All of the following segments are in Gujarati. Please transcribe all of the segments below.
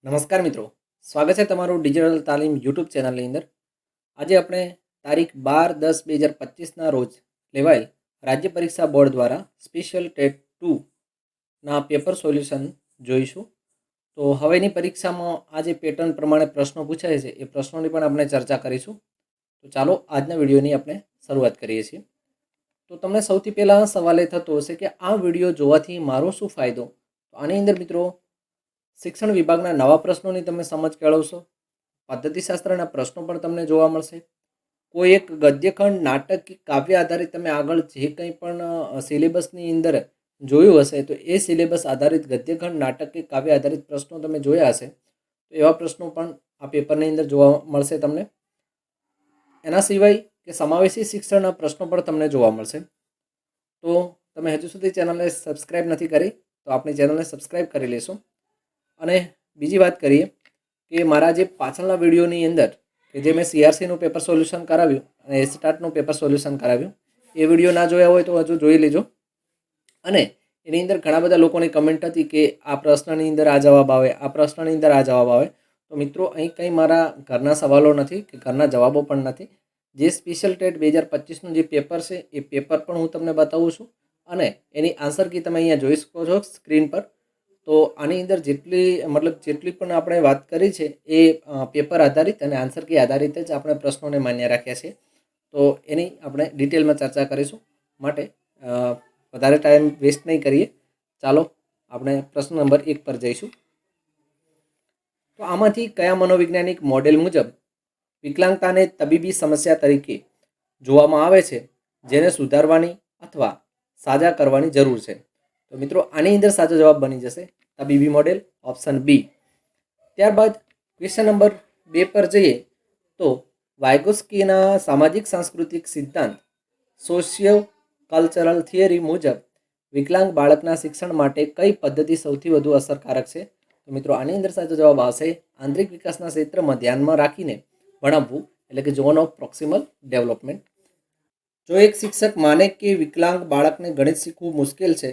નમસ્કાર મિત્રો, સ્વાગત છે તમારું ડિજિટલ તાલીમ યુટ્યુબ ચેનલની અંદર। આજે આપણે તારીખ 12-10-2025ના રોજ લેવાયેલ રાજ્ય પરીક્ષા બોર્ડ દ્વારા સ્પેશિયલ ટેટ 2ના પેપર સોલ્યુશન જોઈશું। તો હવેની પરીક્ષામાં આ જે પેટર્ન પ્રમાણે પ્રશ્નો પૂછાય છે એ પ્રશ્નોની પણ આપણે ચર્ચા કરીશું। તો ચાલો આજના વિડીયોની આપણે શરૂઆત કરીએ છીએ। તો તમને સૌથી પહેલાં સવાલ એ થતો હશે કે આ વિડીયો જોવાથી મારો શું ફાયદો? તો આની અંદર મિત્રો શિક્ષણ વિભાગના નવા પ્રશ્નોની તમે સમજ કેળવશો, પદ્ધતિશાસ્ત્રના પ્રશ્નો પણ તમને જોવા મળશે, કોઈ એક ગદ્યખંડ, નાટક કે કાવ્ય આધારિત તમે આગળ જે કંઈ પણ સિલેબસની અંદર જોયું હશે તો એ સિલેબસ આધારિત ગદ્યખંડ, નાટક કે કાવ્ય આધારિત પ્રશ્નો તમે જોયા હશે તો એવા પ્રશ્નો પણ આ પેપરની અંદર જોવા મળશે તમને। એના સિવાય કે સમાવેશી શિક્ષણના પ્રશ્નો પણ તમને જોવા મળશે। તો તમે હજુ સુધી ચેનલને સબસ્ક્રાઈબ નથી કરી તો આપણી ચેનલને સબસ્ક્રાઈબ કરી લેશો। અને બીજી વાત કરીએ કે મારા જે પાછળના વિડીયોની અંદર કે જે મેં સીઆરસીનું પેપર સોલ્યુશન કરાવ્યું અને એસટાટનું પેપર સોલ્યુશન કરાવ્યું એ વિડીયો ના જોયા હોય તો હજુ જોઈ લેજો। અને એની અંદર ઘણા બધા લોકોની કમેન્ટ હતી કે આ પ્રશ્નની અંદર આ જવાબ આવે, આ પ્રશ્નની અંદર આ જવાબ આવે। તો મિત્રો અહીં કંઈ મારા ઘરના સવાલો નથી કે ઘરના જવાબો પણ નથી। જે સ્પેશિયલ ટેટ 2025નું જે પેપર છે એ પેપર પણ હું તમને બતાવું છું અને એની આન્સર કી તમે અહીંયા જોઈ શકો છો સ્ક્રીન પર। તો આની અંદર જેટલી પણ આપણે વાત કરી છે એ પેપર આધારિત અને આન્સર કી આધારિત જ આપણે પ્રશ્નોને માન્ય રાખ્યા છે। તો એની આપણે ડિટેલમાં ચર્ચા કરીશું, માટે વધારે ટાઈમ વેસ્ટ નહીં કરીએ, ચાલો આપણે પ્રશ્ન નંબર 1 પર જઈશું। તો આમાંથી કયા મનોવૈજ્ઞાનિક મોડેલ મુજબ વિકલાંગતાને તબીબી સમસ્યા તરીકે જોવામાં આવે છે જેને સુધારવાની અથવા સાજા કરવાની જરૂર છે? તો મિત્રો આની અંદર સાચો જવાબ બની જશે તબીબી મોડેલ, ઓપ્શન બી। ત્યારબાદ ક્વેશ્ચન નંબર 2 પર જઈએ તો વાયગોસ્કીના સામાજિક સાંસ્કૃતિક સિદ્ધાંત સોશિયો કલ્ચરલ થિયરી મુજબ વિકલાંગ બાળકના શિક્ષણ માટે કઈ પદ્ધતિ સૌથી વધુ અસરકારક છે? તો મિત્રો આની અંદર સાચો જવાબ આવશે આંતરિક વિકાસના ક્ષેત્રમાં ધ્યાનમાં રાખીને ભણાવવું, એટલે કે ઝોન ઓફ પ્રોક્સિમલ ડેવલપમેન્ટ। જો એક શિક્ષક માને કે વિકલાંગ બાળકને ગણિત શીખવું મુશ્કેલ છે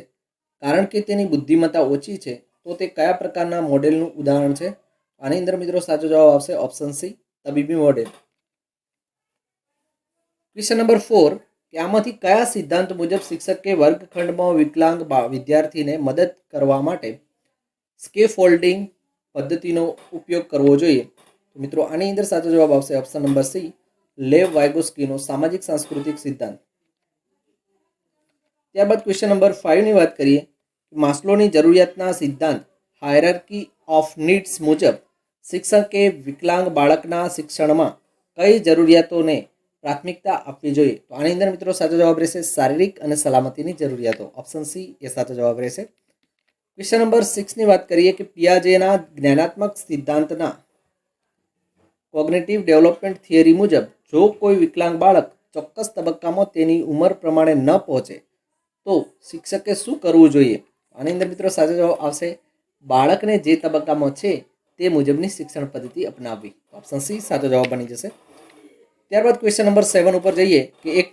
કારણ કે તેની બુદ્ધિમત્તા ઓછી છે તો તે કયા પ્રકારના મોડેલનું ઉદાહરણ છે? આની અંદર મિત્રો સાચો જવાબ આવશે ઓપ્શન સી, તબીબી મોડેલ। ક્વેશ્ચન નંબર 4 કે આમાંથી કયા સિદ્ધાંત મુજબ શિક્ષકે વર્ગખંડમાં વિકલાંગ વિદ્યાર્થીને મદદ કરવા માટે સ્કેફોલ્ડિંગ પદ્ધતિનો ઉપયોગ કરવો જોઈએ? તો મિત્રો આની અંદર સાચો જવાબ આવશે ઓપ્શન નંબર સી, લેવ વાયગોસ્કીનો સામાજિક સાંસ્કૃતિક સિદ્ધાંત। ત્યારબાદ ક્વેશ્ચન નંબર 5 ની વાત કરીએ, માસ્લોની જરૂરિયાતના સિદ્ધાંત હાયરાર્કી ઓફ નીડ્સ મુજબ શિક્ષકે વિકલાંગ બાળકના શિક્ષણમાં કઈ જરૂરિયાતોને પ્રાથમિકતા આપવી જોઈએ? તો આની અંદર મિત્રો સાચો જવાબ રહેશે શારીરિક અને સલામતીની જરૂરિયાતો, ઓપ્શન સી એ સાચો જવાબ રહેશે। ક્વેશ્ચન નંબર 6 ની વાત કરીએ કે પિયાજેના જ્ઞાનાત્મક સિદ્ધાંતના કોગ્નિટિવ ડેવલપમેન્ટ થિયરી મુજબ જો કોઈ વિકલાંગ બાળક ચોક્કસ તબક્કામાં તેની ઉંમર પ્રમાણે ન પહોંચે તો શિક્ષકે શું કરવું જોઈએ? આની અંદર મિત્રો સાચો જવાબ આવશે બાળકને જે તબક્કામાં છે તે મુજબની શિક્ષણ પદ્ધતિ અપનાવવી, ઓપ્શન સી સાચો જવાબ બની જશે। ત્યારબાદ ક્વેશ્ચન નંબર 7 ઉપર જઈએ કે એક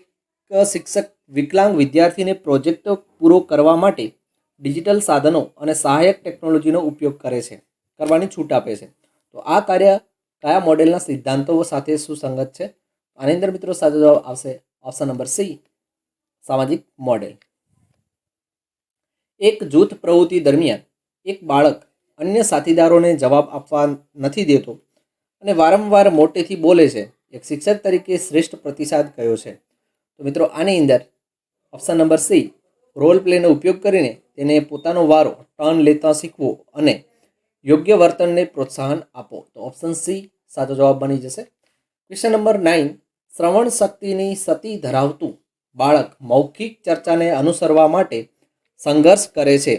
શિક્ષક વિકલાંગ વિદ્યાર્થીને પ્રોજેક્ટ પૂરો કરવા માટે ડિજિટલ સાધનો અને સહાયક ટેકનોલોજીનો ઉપયોગ કરવાની છૂટ આપે છે તો આ કાર્ય કયા મોડેલના સિદ્ધાંતો સાથે સુસંગત છે? આની અંદર મિત્રો સાચો જવાબ આવશે ઓપ્શન નંબર સી, સામાજિક મોડેલ। એક જૂથ પ્રવૃત્તિ દરમિયાન એક બાળક અન્ય સાથીદારોને જવાબ આપવા નથી દેતો અને વારંવાર મોટેથી બોલે છે, એક શિક્ષક તરીકે શ્રેષ્ઠ પ્રતિસાદ કયો છે? તો મિત્રો આની અંદર ઓપ્શન નંબર સી, રોલ પ્લેનો ઉપયોગ કરીને તેને પોતાનો વારો ટર્ન લેતા શીખવો અને યોગ્ય વર્તનને પ્રોત્સાહન આપો, તો ઓપ્શન સી સાચો જવાબ બની જશે। ક્વેશ્ચન નંબર 9 શ્રવણ શક્તિની સતી ધરાવતું બાળક મૌખિક ચર્ચાને અનુસરવા માટે સંઘર્ષ કરે છે,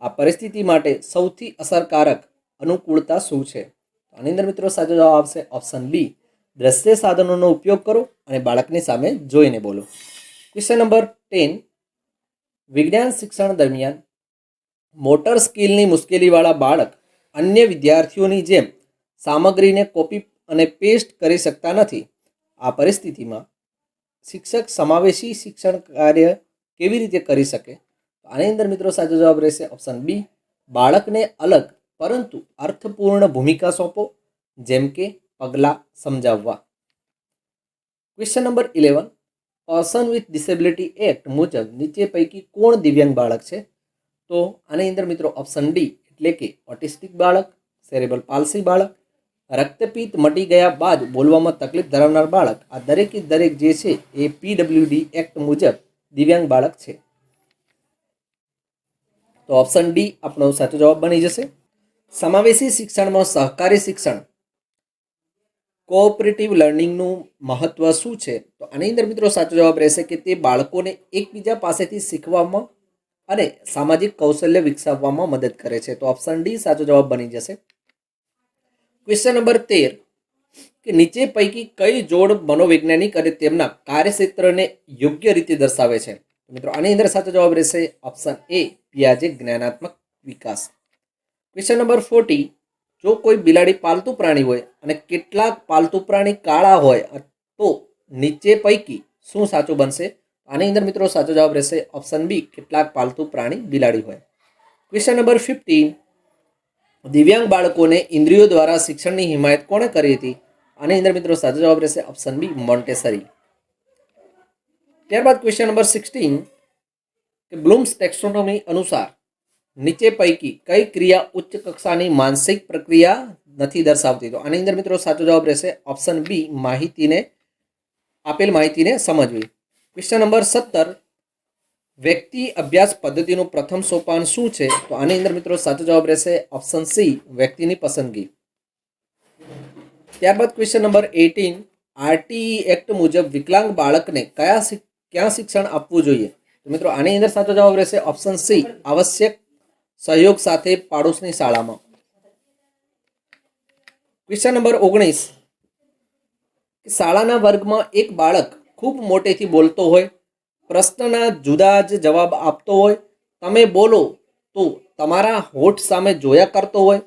આ પરિસ્થિતિ માટે સૌથી અસરકારક અનુકૂળતા શું છે? આની અંદર મિત્રો સાચો જવાબ આવશે ઓપ્શન બી, દ્રશ્ય સાધનોનો ઉપયોગ કરો અને બાળકની સામે જોઈને બોલો। ક્વેશ્ચન નંબર 10 વિજ્ઞાન શિક્ષણ દરમિયાન મોટર સ્કિલની મુશ્કેલીવાળા બાળક અન્ય વિદ્યાર્થીઓની જેમ સામગ્રીને કોપી અને પેસ્ટ કરી શકતા નથી, આ પરિસ્થિતિમાં શિક્ષક સમાવેશી શિક્ષણ કાર્ય કેવી રીતે કરી શકે? આની અંદર મિત્રો સાચો જવાબ રહેશે ઓપ્શન બી, બાળકને અલગ પરંતુ અર્થપૂર્ણ ભૂમિકા સોંપો, જેમ કે પગલાં સમજાવવા. Question number 11, person with disability act મુજબ નીચે પૈકી કોણ દિવ્યાંગ બાળક છે? તો આની અંદર મિત્રો ઓપ્શન ડી એટલે કે ઓટિસ્ટિક બાળક, સેરેબ્રલ પાલ્સી બાળક, રક્તપિત્ત મટી ગયા બાદ બોલવામાં તકલીફ ધરાવનાર બાળક, આ દરેકે દરેક જે છે એ પીડબ્લ્યુડી એક્ટ મુજબ દિવ્યાંગ બાળક છે. તો ઓપ્શન ડી આપણો સાચો જવાબ બની જશે. સમાવેશી શિક્ષણમાં સહકારી શિક્ષણ, કોઓપરેટિવ લર્નિંગનું મહત્વ શું છે? તો આની અંદર મિત્રો સાચો જવાબ રહેશે કે તે બાળકોને એકબીજા પાસેથી શીખવામાં અને સામાજિક કૌશલ્ય વિકસાવવામાં મદદ કરે છે. તો ઓપ્શન ડી સાચો જવાબ બની જશે. ક્વેશ્ચન નંબર 13, કે નીચે પૈકી કઈ જોડ મનોવૈજ્ઞાનિક અને તેમના કાર્યક્ષેત્રને યોગ્ય રીતે દર્શાવે છે? મિત્રો આની અંદર સાચો જવાબ રહેશે ઓપ્શન એ પિયાજે જ્ઞાનાત્મક વિકાસ. ક્વેશ્ચન નંબર 40, જો કોઈ બિલાડી પાલતુ પ્રાણી હોય અને કેટલાક પાલતુ પ્રાણી કાળા હોય તો નીચે પૈકી શું સાચું બનશે? આની અંદર મિત્રો સાચો જવાબ રહેશે ઓપ્શન બી કેટલાક પાલતુ પ્રાણી બિલાડી હોય. ક્વેશ્ચન નંબર 15, દિવ્યાંગ બાળકોને ઇન્દ્રિયો દ્વારા શિક્ષણની હિમાયત કોણે કરી હતી? આની અંદર મિત્રો સાચો જવાબ રહેશે ઓપ્શન બી મોન્ટેસરી. ત્યારબાદ ક્વેશ્ચન નંબર 16, કે બ્લૂમ્સ ટેક્સોનોમી અનુસાર નીચે પૈકી કઈ ક્રિયા ઉચ્ચ કક્ષાની માનસિક પ્રક્રિયા નથી દર્શાવતી? તો આની અંદર મિત્રો સાચો જવાબ રહેશે ઓપ્શન બી આપેલ માહિતીને સમજવી. ક્વેશ્ચન નંબર 17, વ્યક્તિ અભ્યાસ પદ્ધતિનું પ્રથમ સોપાન શું છે? તો આની અંદર મિત્રો સાચો જવાબ રહેશે ઓપ્શન સી વ્યક્તિની પસંદગી. ત્યારબાદ ક્વેશ્ચન નંબર 18, આરટીઈ એક્ટ મુજબ વિકલાંગ બાળકને ક્યાં શિક્ષણ આપવું જોઈએ? તો મિત્રો આની અંદર સાચો જવાબ રહેશે ઓપ્શન સી આવશ્યક સહયોગ સાથે પાડોશની શાળામાં. ક્વેશ્ચન નંબર 19, શાળાના વર્ગમાં એક બાળક ખૂબ મોટેથી બોલતો હોય, પ્રશ્નના જુદા જ જવાબ આપતો હોય, તમે બોલો તો તમારા હોઠ સામે જોયા કરતો હોય,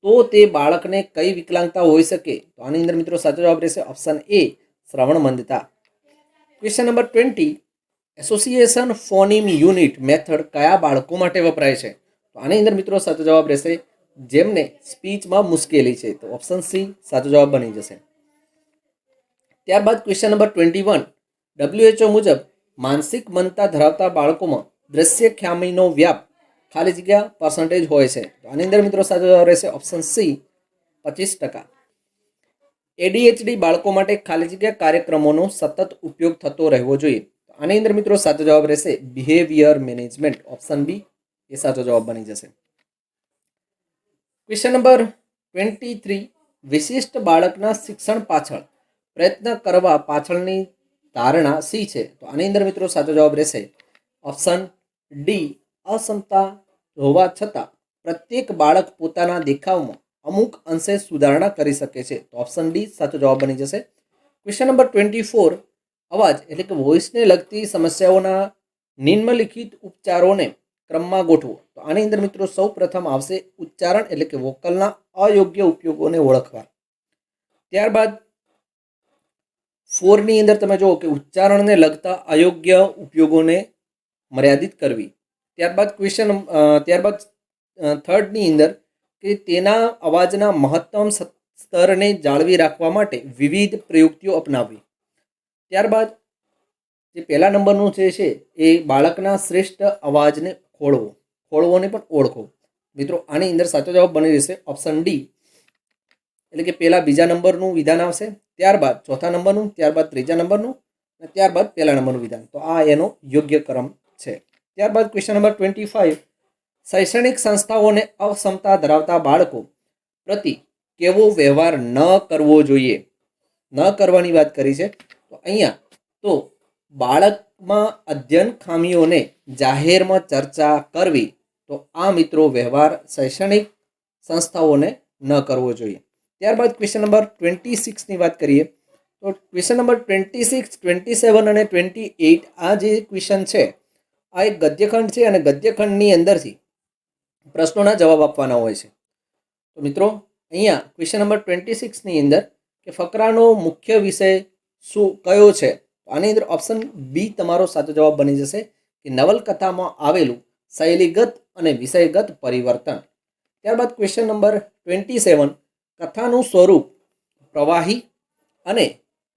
તો તે બાળકને કઈ વિકલાંગતા હોઈ શકે? તો આની અંદર મિત્રો સાચો જવાબ રહેશે ઓપ્શન એ શ્રવણ મંદતા. Question number 20, association phoneme unit method કયા બાળકો માટે વપરાય છે? તો આની અંદર મિત્રો સાચો જવાબ રહેશે જેમને સ્પીચમાં મુશ્કેલી છે. તો ઓપ્શન સી સાચો જવાબ બની જશે. ત્યારબાદ ક્વેશ્ચન નંબર 21, WHO મુજબ માનસિક મંદતા ધરાવતા બાળકોમાં દ્રશ્ય ખામીનો વ્યાપ ખાલી જગ્યા પર્સન્ટેજ હોય છે? તો આની અંદર મિત્રો સાચો જવાબ રહેશે ઓપ્શન સી 25%. ADHD બાળકો માટે ખાલી જગ્યા કાર્યક્રમોનો સતત ઉપયોગ થતો રહેવો જોઈએ? તો આની અંદર મિત્રો સાચો જવાબ રહેશે બિહેવિયર મેનેજમેન્ટ. ઓપ્શન બી એ સાચો જવાબ બની જશે. ક્વેશ્ચન નંબર 23, વિશિષ્ટ બાળકના શિક્ષણ પાછળ પ્રયત્ન કરવા પાછળની ધારણા સી છે? તો આની અંદર મિત્રો સાચો જવાબ રહેશે ઓપ્શન ડી અક્ષમતા હોવા છતાં પ્રત્યેક બાળક પોતાના દેખાવમાં અમુક અંશે સુધારણા કરી શકે છે? તો ઓપ્શન ડી સાચો જવાબ બની જશે. ક્વેશ્ચન નંબર 24, અવાજ એટલે કે વોઇસને લગતી સમસ્યાઓના નિમ્નલિખિત ઉપચારોને ક્રમમાં ગોઠવો? તો આની અંદર મિત્રો સૌ પ્રથમ આવશે ઉચ્ચારણ એટલે કે વોકલના અયોગ્ય ઉપયોગોને ઓળખવા. ત્યારબાદ 4 ની અંદર તમે જુઓ કે ઉચ્ચારણને લગતા અયોગ્ય ઉપયોગોને મર્યાદિત કરવી. ત્યારબાદ ત્યારબાદ 3rd ની અંદર કે તેના અવાજના મહત્તમ સ્તરને જાળવી રાખવા માટે વિવિધ પ્રયુક્તિઓ અપનાવવી. ત્યારબાદ જે પહેલા નંબરનું છે એ બાળકના શ્રેષ્ઠ અવાજને ખોળવોને પણ ઓળખો. મિત્રો આની અંદર સાચો જવાબ બની રહેશે ઓપ્શન ડી એટલે કે પહેલા બીજા નંબરનું વિધાન આવશે, ત્યારબાદ ચોથા નંબરનું, ત્યારબાદ ત્રીજા નંબરનું અને ત્યારબાદ પહેલા નંબરનું વિધાન. તો આ એનો યોગ્ય ક્રમ છે. ત્યારબાદ ક્વેશ્ચન નંબર 25, શૈક્ષણિક સંસ્થાઓને અક્ષમતા ધરાવતા બાળકો પ્રતિ કેવો વ્યવહાર ન કરવો જોઈએ? ન કરવાની વાત કરી છે. તો અહીંયા તો બાળકમાં અધ્યયન ખામીઓને જાહેરમાં ચર્ચા કરવી, તો આ મિત્રો વ્યવહાર શૈક્ષણિક સંસ્થાઓને ન કરવો જોઈએ. ત્યારબાદ ક્વેશ્ચન નંબર 26ની વાત કરીએ તો ક્વેશ્ચન નંબર 26, 27 અને 28 આ જે ક્વેશ્ચન છે આ એક ગદ્યખંડ છે અને ગદ્યખંડની અંદરથી પ્રશ્નોના જવાબ આપવાના હોય છે. તો મિત્રો અહીંયા ક્વેશ્ચન નંબર 26ની અંદર કે ફકરાનો મુખ્ય વિષય કયો છે? તો આની અંદર ઓપ્શન બી તમારો સાચો જવાબ બની જશે કે નવલકથામાં આવેલું શૈલીગત અને વિષયગત પરિવર્તન. ત્યારબાદ ક્વેશ્ચન નંબર 27, કથાનું સ્વરૂપ પ્રવાહી અને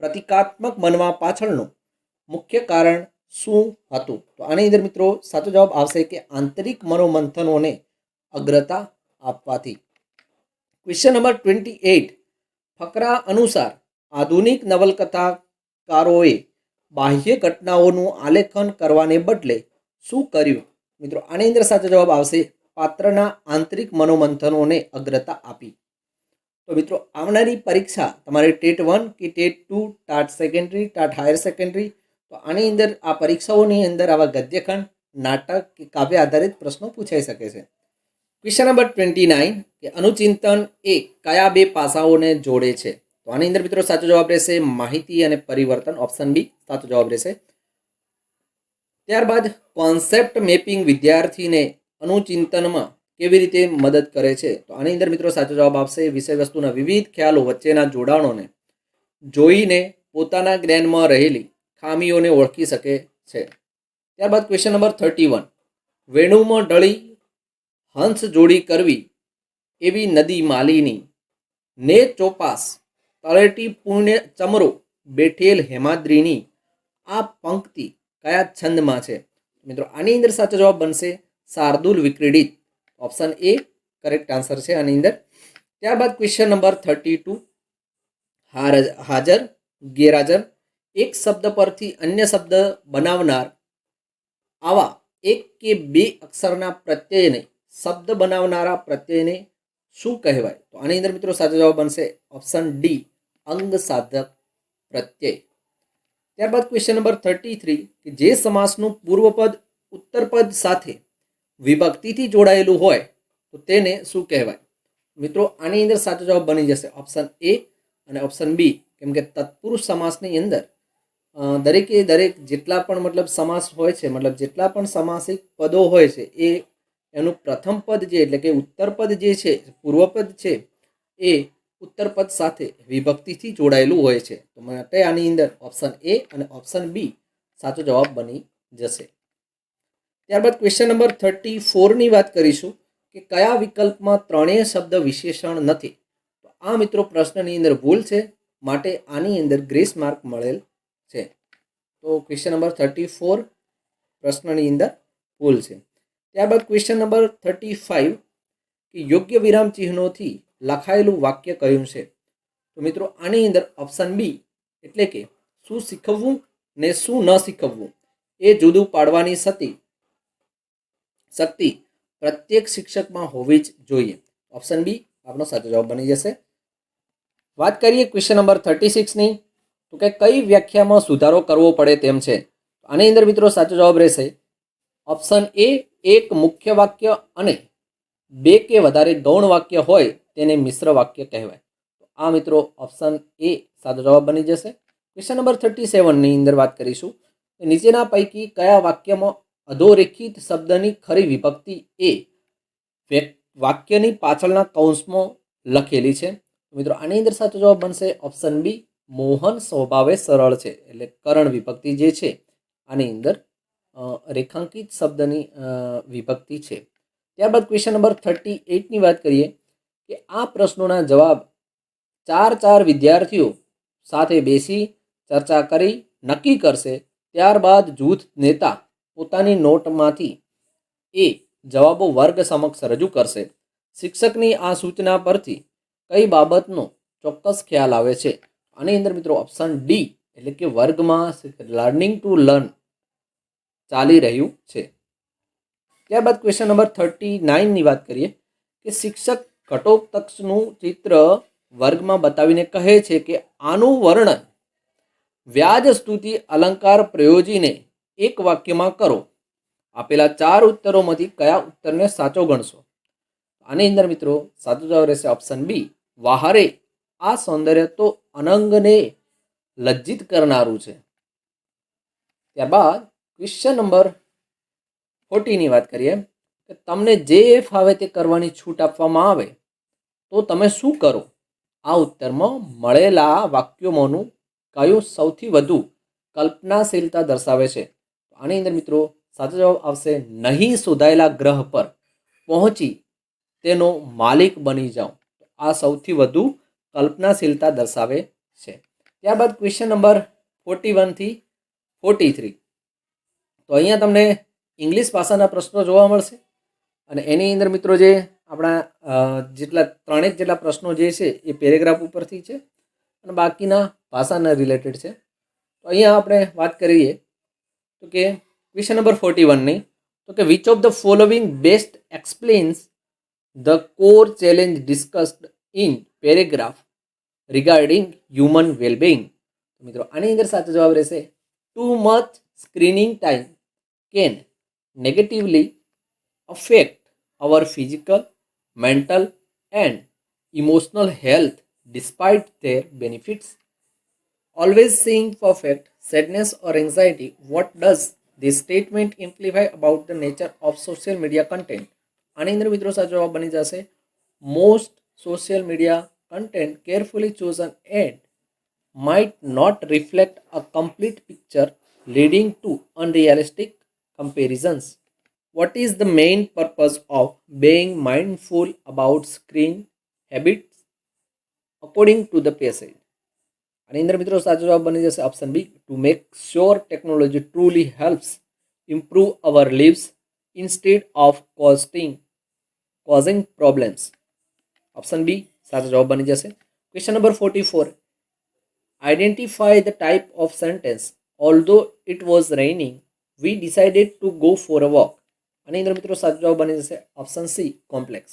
પ્રતિકાત્મક બનવા પાછળનું મુખ્ય કારણ શું હતું? તો આની અંદર મિત્રો સાચો જવાબ આવશે કે આંતરિક મનોમંથનોને અગ્રતા આપવાથી. ક્વેશ્ચન નંબર 28, ફકરા અનુસાર આધુનિક નવલકથાકારોએ બાહ્ય ઘટનાઓનું આલેખન કરવાને બદલે શું કર્યું? મિત્રો આની અંદર સાચો જવાબ આવશે પાત્રના આંતરિક મનોમંથનોને અગ્રતા આપી. તો મિત્રો આવનારી પરીક્ષા તમારે ટેટ 1 કે TET 2, TAT secondary, TAT higher secondary, તો આની અંદર આ પરીક્ષાઓની અંદર આવા ગદ્યખંડ, નાટક કે કાવ્ય આધારિત પ્રશ્નો પૂછાઈ શકે છે. ક્વેશ્ચન નંબર 29, કે અનુચિંતન એ કયા બે પાસાઓને જોડે છે? તો આની અંદર મિત્રો સાચો જવાબ રહેશે માહિતી અને પરિવર્તન, ઓપ્શન બી સાચો જવાબ રહેશે. ત્યારબાદ કોન્સેપ્ટ મેપિંગ વિદ્યાર્થીને અનુચિંતનમાં કેવી રીતે મદદ કરે છે? તો આની અંદર મિત્રો સાચો જવાબ આવશે વિષય વસ્તુના વિવિધ ખ્યાલો વચ્ચેના જોડાણોને જોઈને પોતાના જ્ઞાનમાં રહેલી ખામીઓને ઓળખી શકે છે. ત્યારબાદ ક્વેશ્ચન નંબર 31, વેણુમાં ઢળી હંસ જોડી કરવી એવી નદી માલિની ને ચોપાસ તળેટી પુણ્ય ચમરો બેઠેલ હેમાદ્રીની આ પંક્તિ કયા છંદમાં છે? મિત્રો આની અંદર સાચો જવાબ બનશે શાર્દુલ વિક્રીડિત, ઓપ્શન એ કરેક્ટ આન્સર છે આની અંદર. ત્યારબાદ ક્વેશ્ચન નંબર 32, હાજર ગેરહાજર એક શબ્દ પરથી અન્ય શબ્દ બનાવનાર આવા એક કે બે અક્ષરના પ્રત્યયને શબ્દ બનાવનારા પ્રત્યયને શું કહેવાય? તો આની અંદર મિત્રો સાચો જવાબ બનશે ઓપ્શન ડી અંગ સાધક પ્રત્યય. ત્યારબાદ ક્વેશ્ચન નંબર 33, કે જે સમાસનું પૂર્વપદ ઉત્તરપદ સાથે વિભક્તિથી જોડાયેલું હોય તો તેને શું કહેવાય? મિત્રો આની અંદર સાચો જવાબ બની જશે ઓપ્શન એ અને ઓપ્શન બી, કેમ કે તત્પુરુષ સમાસની અંદર દરેકે દરેક જેટલા પણ મતલબ સમાસ હોય છે, મતલબ જેટલા પણ સમાસિક પદો હોય છે એ એનું પ્રથમ પદ જે એટલે કે ઉત્તરપદ જે છે, પૂર્વપદ છે એ ઉત્તરપદ સાથે વિભક્તિથી જોડાયેલું હોય છે. તો માટે આની અંદર ઓપ્શન એ અને ઓપ્શન બી સાચો જવાબ બની જશે. ત્યારબાદ ક્વેશ્ચન નંબર 34ની વાત કરીશું કે કયા વિકલ્પમાં ત્રણેય શબ્દ વિશેષણ નથી? તો આ મિત્રો પ્રશ્નની અંદર ભૂલ છે, માટે આની અંદર ગ્રેસ માર્ક મળેલ છે. તો ક્વેશ્ચન નંબર 34 પ્રશ્નની અંદર ભૂલ છે. ત્યારબાદ ક્વેશ્ચન નંબર 35, કે યોગ્ય વિરામ ચિહ્નોથી લખાયેલું વાક્ય કયું છે? તો મિત્રો આની અંદર ઓપ્શન બી એટલે કે શું શીખવવું ને શું ન શીખવવું એ જુદું પાડવાની શક્તિ પ્રત્યેક શિક્ષકમાં હોવી જ જોઈએ. ઓપ્શન બી આપણો સાચો જવાબ બની જશે. વાત કરીએ ક્વેશ્ચન નંબર 36ની, તો કે કઈ વ્યાખ્યામાં સુધારો કરવો પડે તેમ છે? આની અંદર મિત્રો સાચો જવાબ રહેશે ઓપ્શન એ એક મુખ્ય વાક્ય અને બે કે વધારે ગૌણ વાક્ય હોય તેને મિશ્ર વાક્ય કહેવાય. તો આ મિત્રો ઓપ્શન એ સાચો જવાબ બની જશે. ક્વેશ્ચન નંબર 37ની અંદર વાત કરીશું, નીચેના પૈકી કયા વાક્યમાં અધોરેખિત શબ્દની ખરી વિભક્તિ એ વાક્યની પાછળના કૌંસમાં લખેલી છે? મિત્રો આની અંદર સાચો જવાબ બનશે ઓપ્શન બી મોહન સ્વભાવે સરળ છે, એટલે કરણ વિભક્તિ જે છે આની અંદર રેખાંકિત શબ્દની વિભક્તિ છે. ત્યારબાદ ક્વેશ્ચન નંબર 38ની વાત કરીએ કે આ પ્રશ્નોના જવાબ ચાર વિદ્યાર્થીઓ સાથે બેસી ચર્ચા કરી નક્કી કરશે. ત્યારબાદ જૂથ નેતા પોતાની નોટમાંથી એ જવાબો વર્ગ સમક્ષ રજૂ કરશે. શિક્ષકની આ સૂચના પરથી કઈ બાબતનો ચોક્કસ ખ્યાલ આવે છે? આની અંદર મિત્રો ઓપ્શન ડી એટલે કે વર્ગમાં લર્નિંગ ટુ લર્ન ચાલી રહ્યું છે. ત્યારબાદ ક્વેશ્ચન નંબર 39ની વાત કરીએ કે શિક્ષક ઘટોત્કચનું ચિત્ર વર્ગમાં બતાવીને કહે છે કે આનું વર્ણન વ્યાજ સ્તુતિ અલંકાર પ્રયોજીને એક વાક્યમાં કરો. આપેલા 4 ઉત્તરોમાંથી કયા ઉત્તરને સાચો ગણશો? આની અંદર મિત્રો સાચો જવાબ રહેશે ઓપ્શન બી વાહરે આ સૌંદર્ય તો અનંગને લજ્જિત કરનારું છે. ત્યારબાદ ક્વેશ્ચન નંબર 40ની વાત કરીએ કે તમને જે ફાવે તે કરવાની છૂટ આપવામાં આવે તો તમે શું કરો? આ ઉત્તરમાં મળેલા વાક્યોમાંનું કયું સૌથી વધુ કલ્પનાશીલતા દર્શાવે છે? આની અંદર મિત્રો સાચો જવાબ આવશે નહીં શોધાયેલા ગ્રહ પર પહોંચી તેનો માલિક બની જાઉં. આ સૌથી વધુ કલ્પનાશીલતા દર્શાવે છે. ત્યારબાદ ક્વેશ્ચન નંબર 41 થી 43. તો અહીંયા તમને ઇંગ્લિશ ભાષાના પ્રશ્નો જોવા મળશે અને એની અંદર મિત્રો જે આપણા જેટલા ત્રણેક જેટલા પ્રશ્નો જે છે એ પેરેગ્રાફ ઉપરથી છે અને બાકીના ભાષાના રિલેટેડ છે. તો અહીંયા આપણે વાત કરીએ તો કે ક્વેશ્ચન નંબર 41ની, તો કે which of the following best explains the core challenge discussed in paragraph regarding human wellbeing. મિત્રો આની અંદર સાચો જવાબ રહેશે too much screening time can negatively affect our physical, mental and emotional health despite their benefits. Always seeing perfect, sadness or anxiety. What does this statement imply about the nature of social media content? આની અંદર મિત્રો સાચો જવાબ બની જશે most social media content carefully chosen ad might not reflect a complete picture leading to unrealistic comparisons. What is the main purpose of being mindful about screen habits according to the passage? આની અંદર મિત્રો સાચો જવાબ બની જશે option B to make sure technology truly helps improve our lives instead of causing problems. Option B સાચો જવાબ બની જશે. Question number 44. Identify the type of sentence. Although it was raining, we decided to go for a walk. આની અંદર મિત્રો સાચો જવાબ બની જશે option C complex.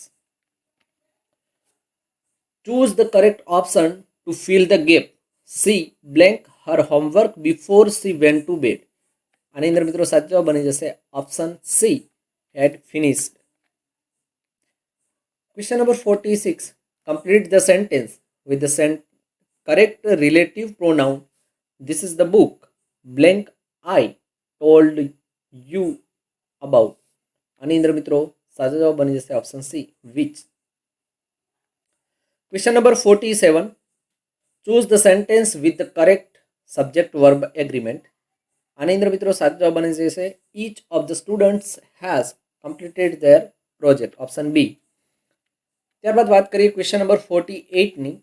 Choose the correct option to fill the gap. She blank her homework before she went to bed. આની અંદર મિત્રો સાચો જવાબ બની જશે option C had finished. Question number 46. Complete the sentence with the correct relative pronoun. This is the book blank I told you about. આની અંદર મિત્રો સાચો જવાબ બની જશે option C which. Question number 47. Choose the sentence with the correct subject verb agreement. આની અંદર મિત્રો સાચો જવાબ બની જશે each of the students has completed their project. Option B. ત્યારબાદ વાત કરીએ ક્વેશ્ચન નંબર 48ની.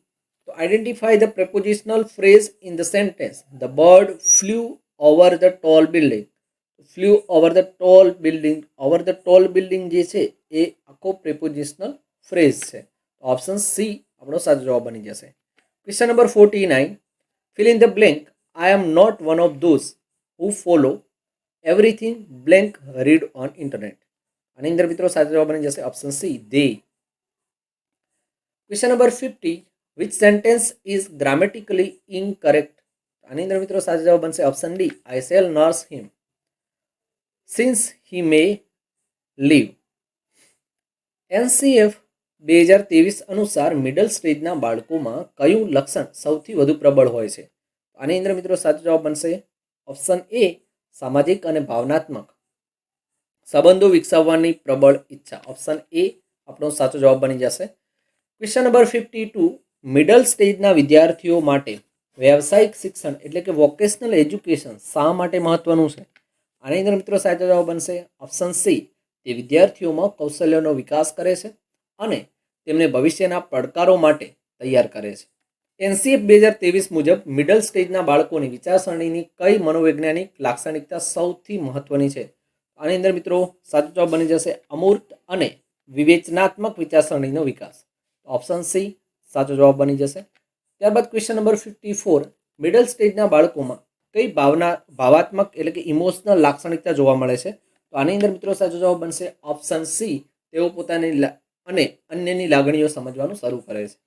તો identify the prepositional phrase in the sentence the bird flew over the tall building. Flew over the tall building. Over the tall building જે છે એ આખો પ્રેપોઝિશનલ ફ્રેઝ છે. ઓપ્શન સી આપણો સાચો જવાબ બની જશે. Question number 49. Fill in the blank. I am not one of those who follow everything blank read on internet. આની અંદર મિત્રો સાચો જવાબ બની જશે option C they. Question number 50. Which sentence is grammatically incorrect. આની અંદર મિત્રો સાચો જવાબ બનશે option D I shall nurse him since he may leave. NCF 2023 અનુસાર મિડલ સ્ટેજના બાળકોમાં કયું લક્ષણ સૌથી વધુ પ્રબળ હોય છે? આની અંદર મિત્રો સાચો જવાબ બનશે ઓપ્શન એ સામાજિક અને ભાવનાત્મક સંબંધો વિકસાવવાની પ્રબળ ઈચ્છા. ઓપ્શન એ આપણો સાચો જવાબ બની જશે. Question number 52. મિડલ સ્ટેજના વિદ્યાર્થીઓ માટે વ્યવસાયિક શિક્ષણ એટલે કે વોકેશનલ એજ્યુકેશન શા માટે મહત્વનું છે? આની અંદર મિત્રો સાચો જવાબ બનશે ઓપ્શન સી તે વિદ્યાર્થીઓમાં કૌશલ્યનો વિકાસ કરે છે અને તેમને ભવિષ્યના પડકારો માટે તૈયાર કરે છે. NCF 2023 મુજબ મિડલ સ્ટેજના બાળકોની વિચારસરણીની કઈ મનોવૈજ્ઞાનિક લાક્ષણિકતા સૌથી મહત્વની છે? આની અંદર મિત્રો સાચો જવાબ બની જશે અમૂર્ત અને વિવેચનાત્મક વિચારસરણીનો વિકાસ. ઓપ્શન સી સાચો જવાબ બની જશે. ત્યારબાદ ક્વેશ્ચન નંબર 54. મિડલ સ્ટેજના બાળકોમાં કઈ ભાવાત્મક એટલે કે ઇમોશનલ લાક્ષણિકતા જોવા મળે છે? તો આની અંદર મિત્રો સાચો જવાબ બનશે ઓપ્શન સી તેઓ પોતાની અને અન્યની લાગણીઓ સમજવાનું શરૂ કરે છે.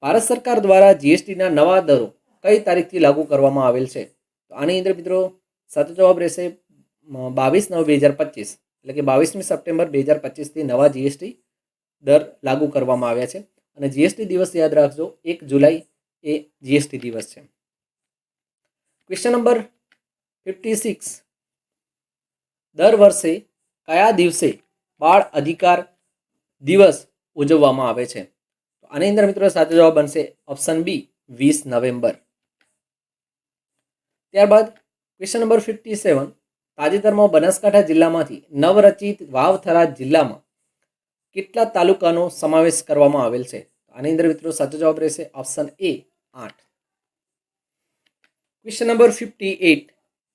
ભારત સરકાર દ્વારા જીએસટીના નવા દરો કઈ તારીખથી લાગુ કરવામાં આવેલ છે? તો આની અંદર મિત્રો સાચો જવાબ રહેશે 22/9/2025 એટલે કે 22મી સપ્ટેમ્બર 2025થી નવા જીએસટી દર લાગુ કરવામાં આવ્યા છે અને જીએસટી દિવસ યાદ રાખજો 1 જુલાઈ એ જીએસટી દિવસ છે. Question number 56. દર વર્ષે કયા દિવસે બાળ અધિકાર દિવસ ઉજવવામાં આવે છે? તો આની અંદર મિત્રો સાચો જવાબ બનશે ઓપ્શન બી 20 નવેમ્બર. ત્યારબાદ ક્વેશ્ચન નંબર 57. તાજેતરમાં બનાસકાંઠા જિલ્લામાંથી નવરચિત વાવથરા જિલ્લામાં કેટલા તાલુકાનો સમાવેશ કરવામાં આવેલ છે? આની અંદર મિત્રો સાચો જવાબ રહેશે option A 8. Question number 58.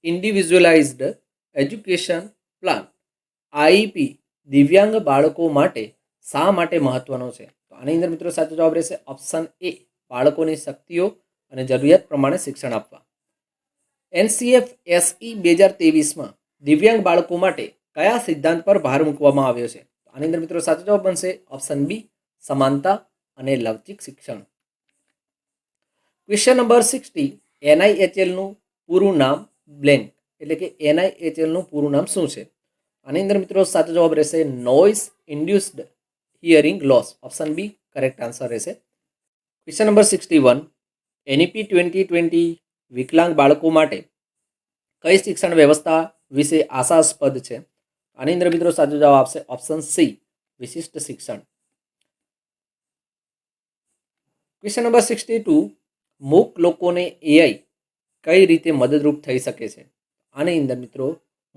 Individualised education plan IP દિવ્યાંગ બાળકો માટે શા માટે મહત્વનો છે? તો આની અંદર મિત્રો સાચો જવાબ રહેશે ઓપ્શન એ બાળકોની શક્તિઓ અને જરૂરિયાત પ્રમાણે શિક્ષણ આપવા. એનસીએફ એસઈ 2023માં દિવ્યાંગ બાળકો માટે કયા સિદ્ધાંત પર ભાર મૂકવામાં આવ્યો છે? આની અંદર મિત્રો સાચો જવાબ બનશે ઓપ્શન બી સમાનતા અને લવચિક શિક્ષણ. Question number 60. એનઆઈએચએલનું પૂરું નામ બ્લેન્ક એટલે કે એનઆઈએચએલનું પૂરું નામ શું છે? આની અંદર મિત્રો સાચો જવાબ રહેશે noise induced hearing loss. Option B correct answer રહેશે. Question number 61. એનઈપી 2020 વિકલાંગ બાળકો માટે કઈ શિક્ષણ વ્યવસ્થા વિશે આશાસ્પદ છે? આની અંદર મિત્રો સાચો જવાબ આપશે ઓપ્શન સી વિશિષ્ટ શિક્ષણ. Question number 62. મૂક લોકોને એઆઈ કઈ રીતે મદદરૂપ થઈ શકે છે? આની અંદર મિત્રો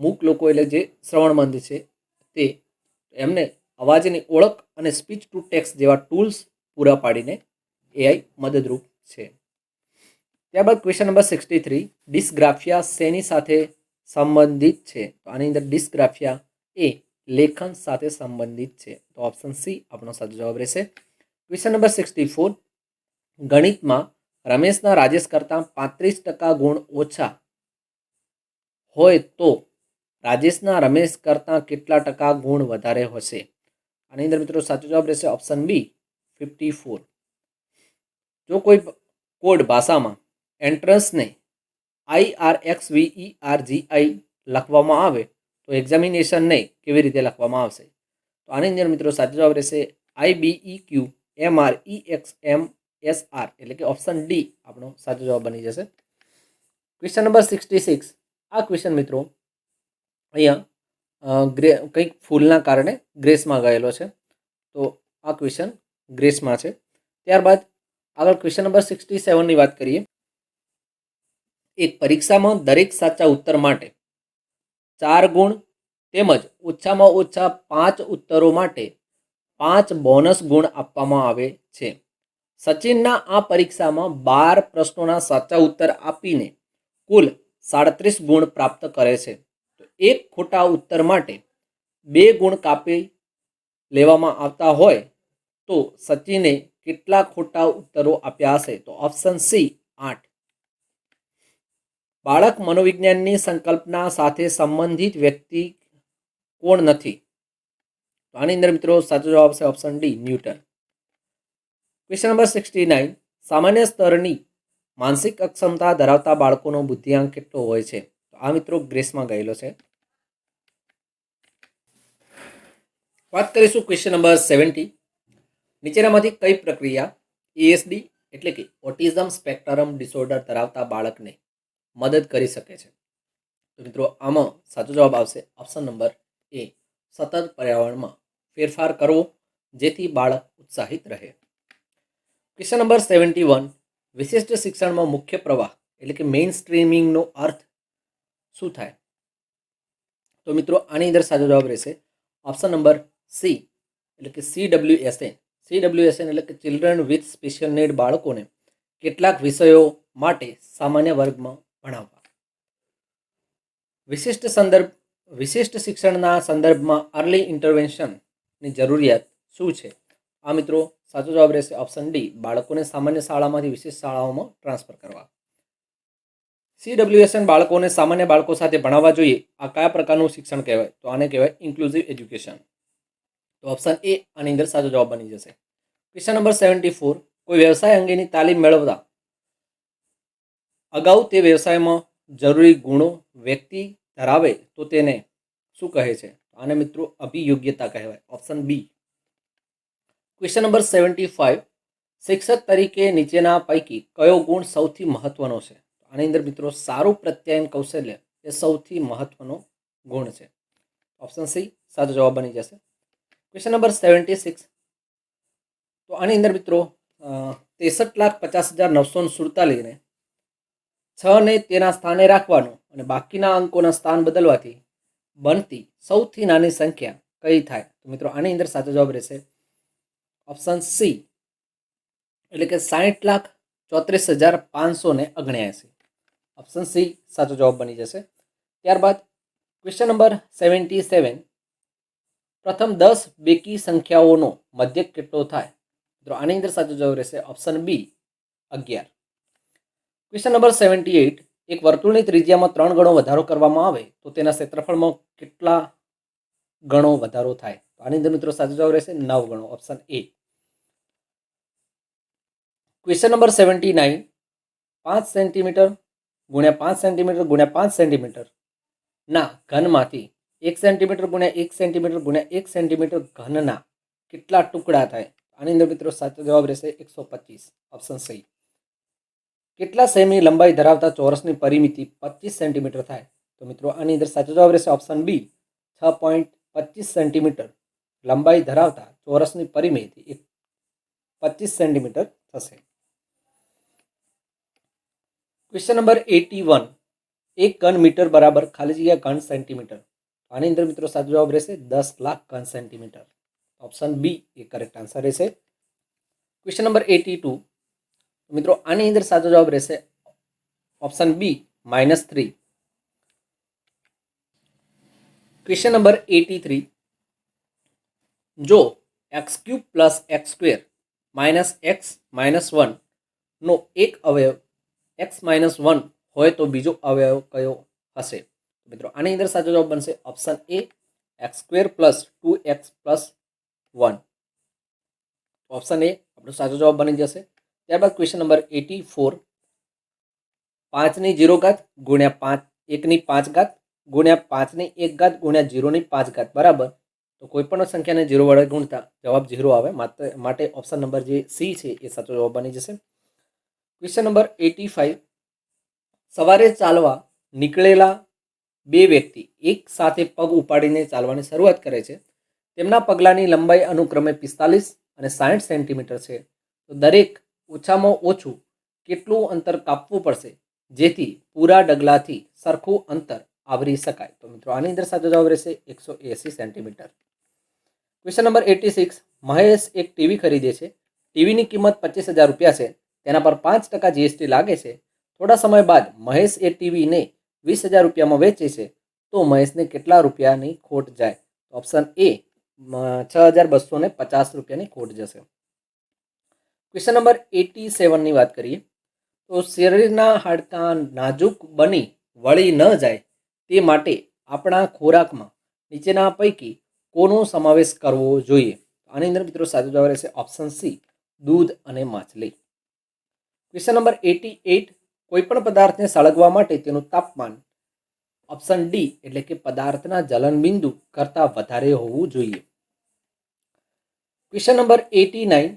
મૂક લોકો એટલે જે શ્રવણમંદ છે તે એમને અવાજની ઓળખ અને સ્પીચ ટુ ટેક્સ્ટ જેવા ટૂલ્સ પૂરા પાડીને એઆઈ મદદરૂપ છે. ત્યારબાદ ક્વેશ્ચન નંબર 63. ડિસ્ગ્રાફિયા શેની સાથે સંબંધિત છે? તો આની અંદર ડિસ્ગ્રાફિયા એ લેખન સાથે સંબંધિત છે. તો ઓપ્શન સી આપણો સાચો જવાબ રહેશે. Question number 64. ગણિતમાં રમેશના રાજેશ કરતાં 35% ગુણ ઓછા હોય તો રાજેશના રમેશ કરતાં કેટલા ટકા ગુણ વધારે હશે? આની અંદર મિત્રો સાચો જવાબ રહેશે ઓપ્શન બી 54. જો કોઈ કોડ ભાષામાં એન્ટ્રન્સને IRXVERGI લખવામાં આવે તો એક્ઝામિનેશનને કેવી રીતે લખવામાં આવશે? તો આની અંદર મિત્રો સાચો જવાબ રહેશે IBEQMREXMSR એટલે કે ઓપ્શન ડી આપણો સાચો જવાબ બની જશે. Question number 66. આ ક્વેશ્ચન મિત્રો અહીંયા કંઈક ફૂલના કારણે ગ્રેસમાં ગયેલો છે, તો આ ક્વેશ્ચન ગ્રેસમાં છે. ત્યારબાદ આગળ ક્વેશ્ચન નંબર 67ની વાત કરીએ. એક પરીક્ષામાં દરેક સાચા ઉત્તર માટે 4 ગુણ તેમજ ઓછામાં ઓછા 5 ઉત્તરો માટે 5 બોનસ ગુણ આપવામાં આવે છે. સચિનના આ પરીક્ષામાં 12 પ્રશ્નોના સાચા ઉત્તર આપીને કુલ 37 ગુણ પ્રાપ્ત કરે છે. તો એક ખોટા ઉત્તર માટે 2 ગુણ કાપી લેવામાં આવતા હોય તો સચિને કેટલા ખોટા ઉત્તરો આપ્યા હશે? તો ઓપ્શન સી 8. બાળક મનોવિજ્ઞાનની સંકલ્પના સાથે સંબંધિત વ્યક્તિ કોણ નથી? તો આની અંદર મિત્રો સાચો જવાબ આવશે option D newton. Question number 69. સામાન્ય સ્તરની માનસિક અક્ષમતા ધરાવતા બાળકોનો બુદ્ધિઆંક કેટલો હોય છે? તો આ મિત્રો ગ્રેસમાં ગયેલો છે. વાત કરીશું ક્વેશ્ચન નંબર 70. નીચેનામાંથી કઈ પ્રક્રિયા એએસડી એટલે કે ઓટિઝમ સ્પેક્ટ્રમ ડિસઓર્ડર ધરાવતા બાળકને મદદ કરી શકે છે? તો મિત્રો આમાં સાચો જવાબ આવશે ઓપ્શન નંબર એ સતત પર્યાવરણમાં ફેરફાર કરવો જેથી બાળક ઉત્સાહિત રહે. Question number 71. વિશિષ્ટ શિક્ષણમાં મુખ્ય પ્રવાહ એટલે કે મેઇન સ્ટ્રીમિંગનો અર્થ શું થાય? તો મિત્રો આની અંદર સાચો જવાબ રહેશે ઓપ્શન નંબર સી એટલે કે CWSN. CWSN એટલે કે ચિલ્ડ્રન વિથ સ્પેશિયલ નીડ બાળકોને કેટલાક વિષયો માટે સામાન્ય વર્ગમાં ભણાવવા. વિશિષ્ટ શિક્ષણના સંદર્ભમાં અર્લી ઇન્ટરવેન્શનની જરૂરિયાત શું છે? આ મિત્રો સાચો જવાબ રહેશે ઓપ્શન ડી બાળકોને સામાન્ય શાળામાંથી વિશેષ શાળાઓમાં ટ્રાન્સફર કરવા. CWSN બાળકોને સામાન્ય બાળકો સાથે ભણાવવા જોઈએ. આ કયા પ્રકારનું શિક્ષણ કહેવાય? તો આને કહેવાય ઇન્ક્લુઝિવ એજ્યુકેશન. તો ઓપ્શન એ આની અંદર સાચો જવાબ બની જશે. Question number 74. કોઈ વ્યવસાય અંગેની તાલીમ મેળવતા અગાઉ તે વ્યવસાયમાં જરૂરી ગુણો વ્યક્તિ ધરાવે તો તેને શું કહે છે? આને મિત્રો અભિયોગ્યતા કહેવાય. Option B. Question number 75. શિક્ષક તરીકે નીચેના પૈકી કયો ગુણ સૌથી મહત્વનો છે? આની અંદર મિત્રો સારું પ્રત્યાયન કૌશલ્ય એ સૌથી મહત્વનો ગુણ છે. ઓપ્શન સી સાચો જવાબ બની જશે. Question number 76. તો આની અંદર મિત્રો 63,50,947 6 ને તેના સ્થાને રાખવાનું અને બાકીના અંકોના સ્થાન બદલવાથી બનતી સૌથી નાની સંખ્યા કઈ થાય? તો મિત્રો આની અંદર સાચો જવાબ રહેશે ઓપ્શન સી, એટલે કે 60,34,579. ઓપ્શન સી સાચો જવાબ બની જશે. ત્યારબાદ ક્વેશ્ચન નંબર 77, પ્રથમ 10 બેકી સંખ્યાઓનો મધ્યક કેટલો થાય? મિત્રો આની અંદર સાચો જવાબ રહેશે ઓપ્શન બી 11. ક્વેશ્ચન નંબર 78, એક વર્તુળની ત્રિજ્યામાં 3 ગણો વધારો કરવામાં આવે તો તેના ક્ષેત્રફળમાં કેટલા ગણો વધારો થાય? તો આની અંદર મિત્રો સાચો જવાબ રહેશે 9 ગણો, option A. Question number 79, 5 centimetre ગુણ્યા 5 સેન્ટીમીટર ગુણ્યા 5 સેન્ટીમીટર ના ઘનમાંથી 1 સેન્ટીમીટર ગુણ્યા 1 સેન્ટીમીટર ગુણ્યા 1 સેન્ટીમીટર ઘનના કેટલા ટુકડા થાય? આની અંદર મિત્રો સાચો જવાબ રહેશે 125, ઓપ્શન સી. કેટલા સેમી લંબાઈ ધરાવતા ચોરસની પરિમિતિ 25 સેન્ટીમીટર થાય? તો મિત્રો આની અંદર સાચો જવાબ રહેશે ઓપ્શન બી 6.25 સેન્ટીમીટર લંબાઈ ધરાવતા ચોરસની પરિમિતિ 25 સેન્ટીમીટર થશે. ક્વેશ્ચન નંબર 81, એક ઘન મીટર બરાબર ખાલી જગ્યા ઘન સેન્ટીમીટર. આની અંદર મિત્રો સાચો જવાબ રહેશે 10 લાખ ઘન સેન્ટીમીટર, ઓપ્શન બી એ કરેક્ટ આન્સર રહેશે. ક્વેશ્ચન નંબર 82, મિત્રો આની અંદર સાચો જવાબ રહેશે ઓપ્શન બી -3. ક્વેશ્ચન નંબર 83, જો x³ + x² - x - 1 નો એક અવયવ x - 1 હોય તો બીજો અવયવ કયો હશે? મિત્રો આની અંદર સાચો જવાબ બનશે option A x² + 2x + 1, option A આપણો સાચો જવાબ બની જશે. ત્યારબાદ ક્વેશ્ચન નંબર 84, 5 ની 0 ઘાત ગુણ્યા 1 ની 5 ઘાત ગુણ્યા 5 ની 1 ઘાત ગુણ્યા 0 ની 5 ઘાત બરાબર, તો કોઈ પણ સંખ્યાને 0 વડે ગુણતા જવાબ 0 આવે, માટે ઓપ્શન નંબર જે સી છે એ સાચો જવાબ બની જશે. ક્વેશ્ચન નંબર 85, સવારે ચાલવા નીકળેલા બે વ્યક્તિ એક સાથે પગ ઉપાડીને ચાલવાની શરૂઆત કરે છે. તેમના પગલાંની લંબાઈ અનુક્રમે 45 અને 60 સેન્ટીમીટર છે. તો દરેક ઓછામાં ઓછું કેટલું અંતર કાપવું પડશે જેથી પૂરા ડગલાથી સરખું અંતર આવરી શકાય? તો મિત્રો આની અંદર સાચો જવાબ રહેશે 180 સેન્ટીમીટર. ક્વેશ્ચન નંબર 86, મહેશ એક ટીવી ખરીદે છે. ટીવીની કિંમત 25,000 રૂપિયા છે. તેના પર 5% જીએસટી લાગે છે. થોડા સમય બાદ મહેશ એ ટીવીને 20,000 રૂપિયામાં વેચે છે. તો મહેશને કેટલા રૂપિયાની ખોટ જાય? ઓપ્શન એ 6,250 રૂપિયાની ખોટ જશે. ક્વેશ્ચન નંબર 87ની વાત કરીએ તો શરીરના હાડકાં નાજુક બની વળી ન જાય તે માટે આપણા ખોરાકમાં નીચેના પૈકી કોનો સમાવેશ કરવો જોઈએ? આની અંદર મિત્રો સાચો જવાબ રહેશે ઓપ્શન સી દૂધ અને માછલી. ક્વેશ્ચન નંબર 88, કોઈપણ પદાર્થને સળગવા માટે તેનું તાપમાન ઓપ્શન ડી એટલે કે પદાર્થના જલનબિંદુ કરતાં વધારે હોવું જોઈએ. ક્વેશ્ચન નંબર 89,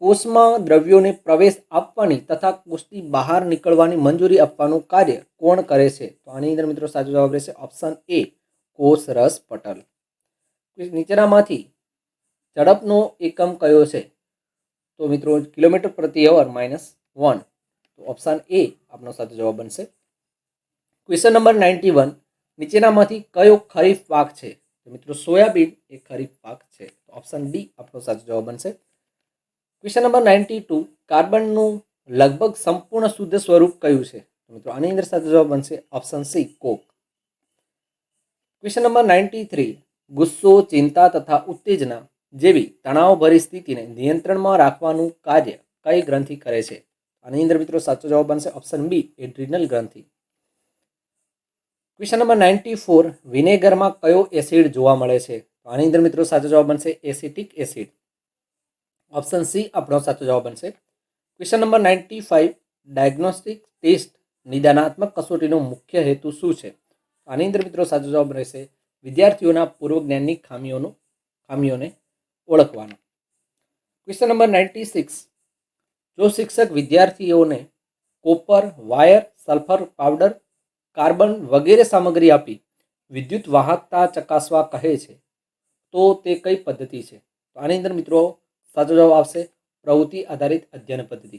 કોષમાં દ્રવ્યોને પ્રવેશ આપવાની તથા કોષથી બહાર નીકળવાની મંજૂરી આપવાનું કાર્ય કોણ કરે છે? તો આની અંદર મિત્રો સાચો જવાબ રહેશે ઓપ્શન એ કોષ રસ પટલ. નીચેનામાંથી ઝડપનો એકમ કયો છે? તો મિત્રો કિલોમીટર પ્રતિ અવર -1, તો ઓપ્શન એ આપનો સાચો જવાબ બનશે. ક્વેશ્ચન નંબર 91, નીચેનામાંથી કયો ખરીફ પાક છે? તો મિત્રો સોયાબીન એ ખરીફ પાક છે. ઓપ્શન ડી આપણો સાચો જવાબ બનશે. ક્વેશ્ચન નંબર 92, કાર્બનનું લગભગ સંપૂર્ણ શુદ્ધ સ્વરૂપ કયું છે? તો મિત્રો આની અંદર સાચો જવાબ બનશે ઓપ્શન સી કોક. ક્વેશ્ચન નંબર 93, ગુસ્સો, ચિંતા તથા ઉત્તેજના જેવી તણાવભરી સ્થિતિને નિયંત્રણમાં રાખવાનું કાર્ય કઈ ગ્રંથિ કરે છે? આની અંદર મિત્રો સાચો જવાબ બનશે ઓપ્શન બી એડ્રિનલ ગ્રંથિ. ક્વેશ્ચન નંબર 94, વિનેગરમાં કયો એસિડ જોવા મળે છે? તો આની અંદર મિત્રો સાચો જવાબ બનશે એસિટિક એસિડ. ઓપ્શન સી આપણો સાચો જવાબ બનશે. ક્વેશ્ચન નંબર 95, ડાયગ્નોસ્ટિક ટેસ્ટ નિદાનાત્મક કસોટીનો મુખ્ય હેતુ શું છે? આની અંદર મિત્રો સાચો જવાબ રહેશે વિદ્યાર્થીઓના પૂર્વ જ્ઞાનની ખામીઓને ઓળખવાનો. ક્વેશ્ચન નંબર 96, જો શિક્ષક વિદ્યાર્થીઓને copper, wire, sulphur powder, carbon વગેરે સામગ્રી આપી વિદ્યુત વાહકતા ચકાસવા કહે છે તો તે કઈ પદ્ધતિ છે? તો આની અંદર મિત્રો સાચો જવાબ આવશે પ્રવૃત્તિ આધારિત અધ્યયન પદ્ધતિ.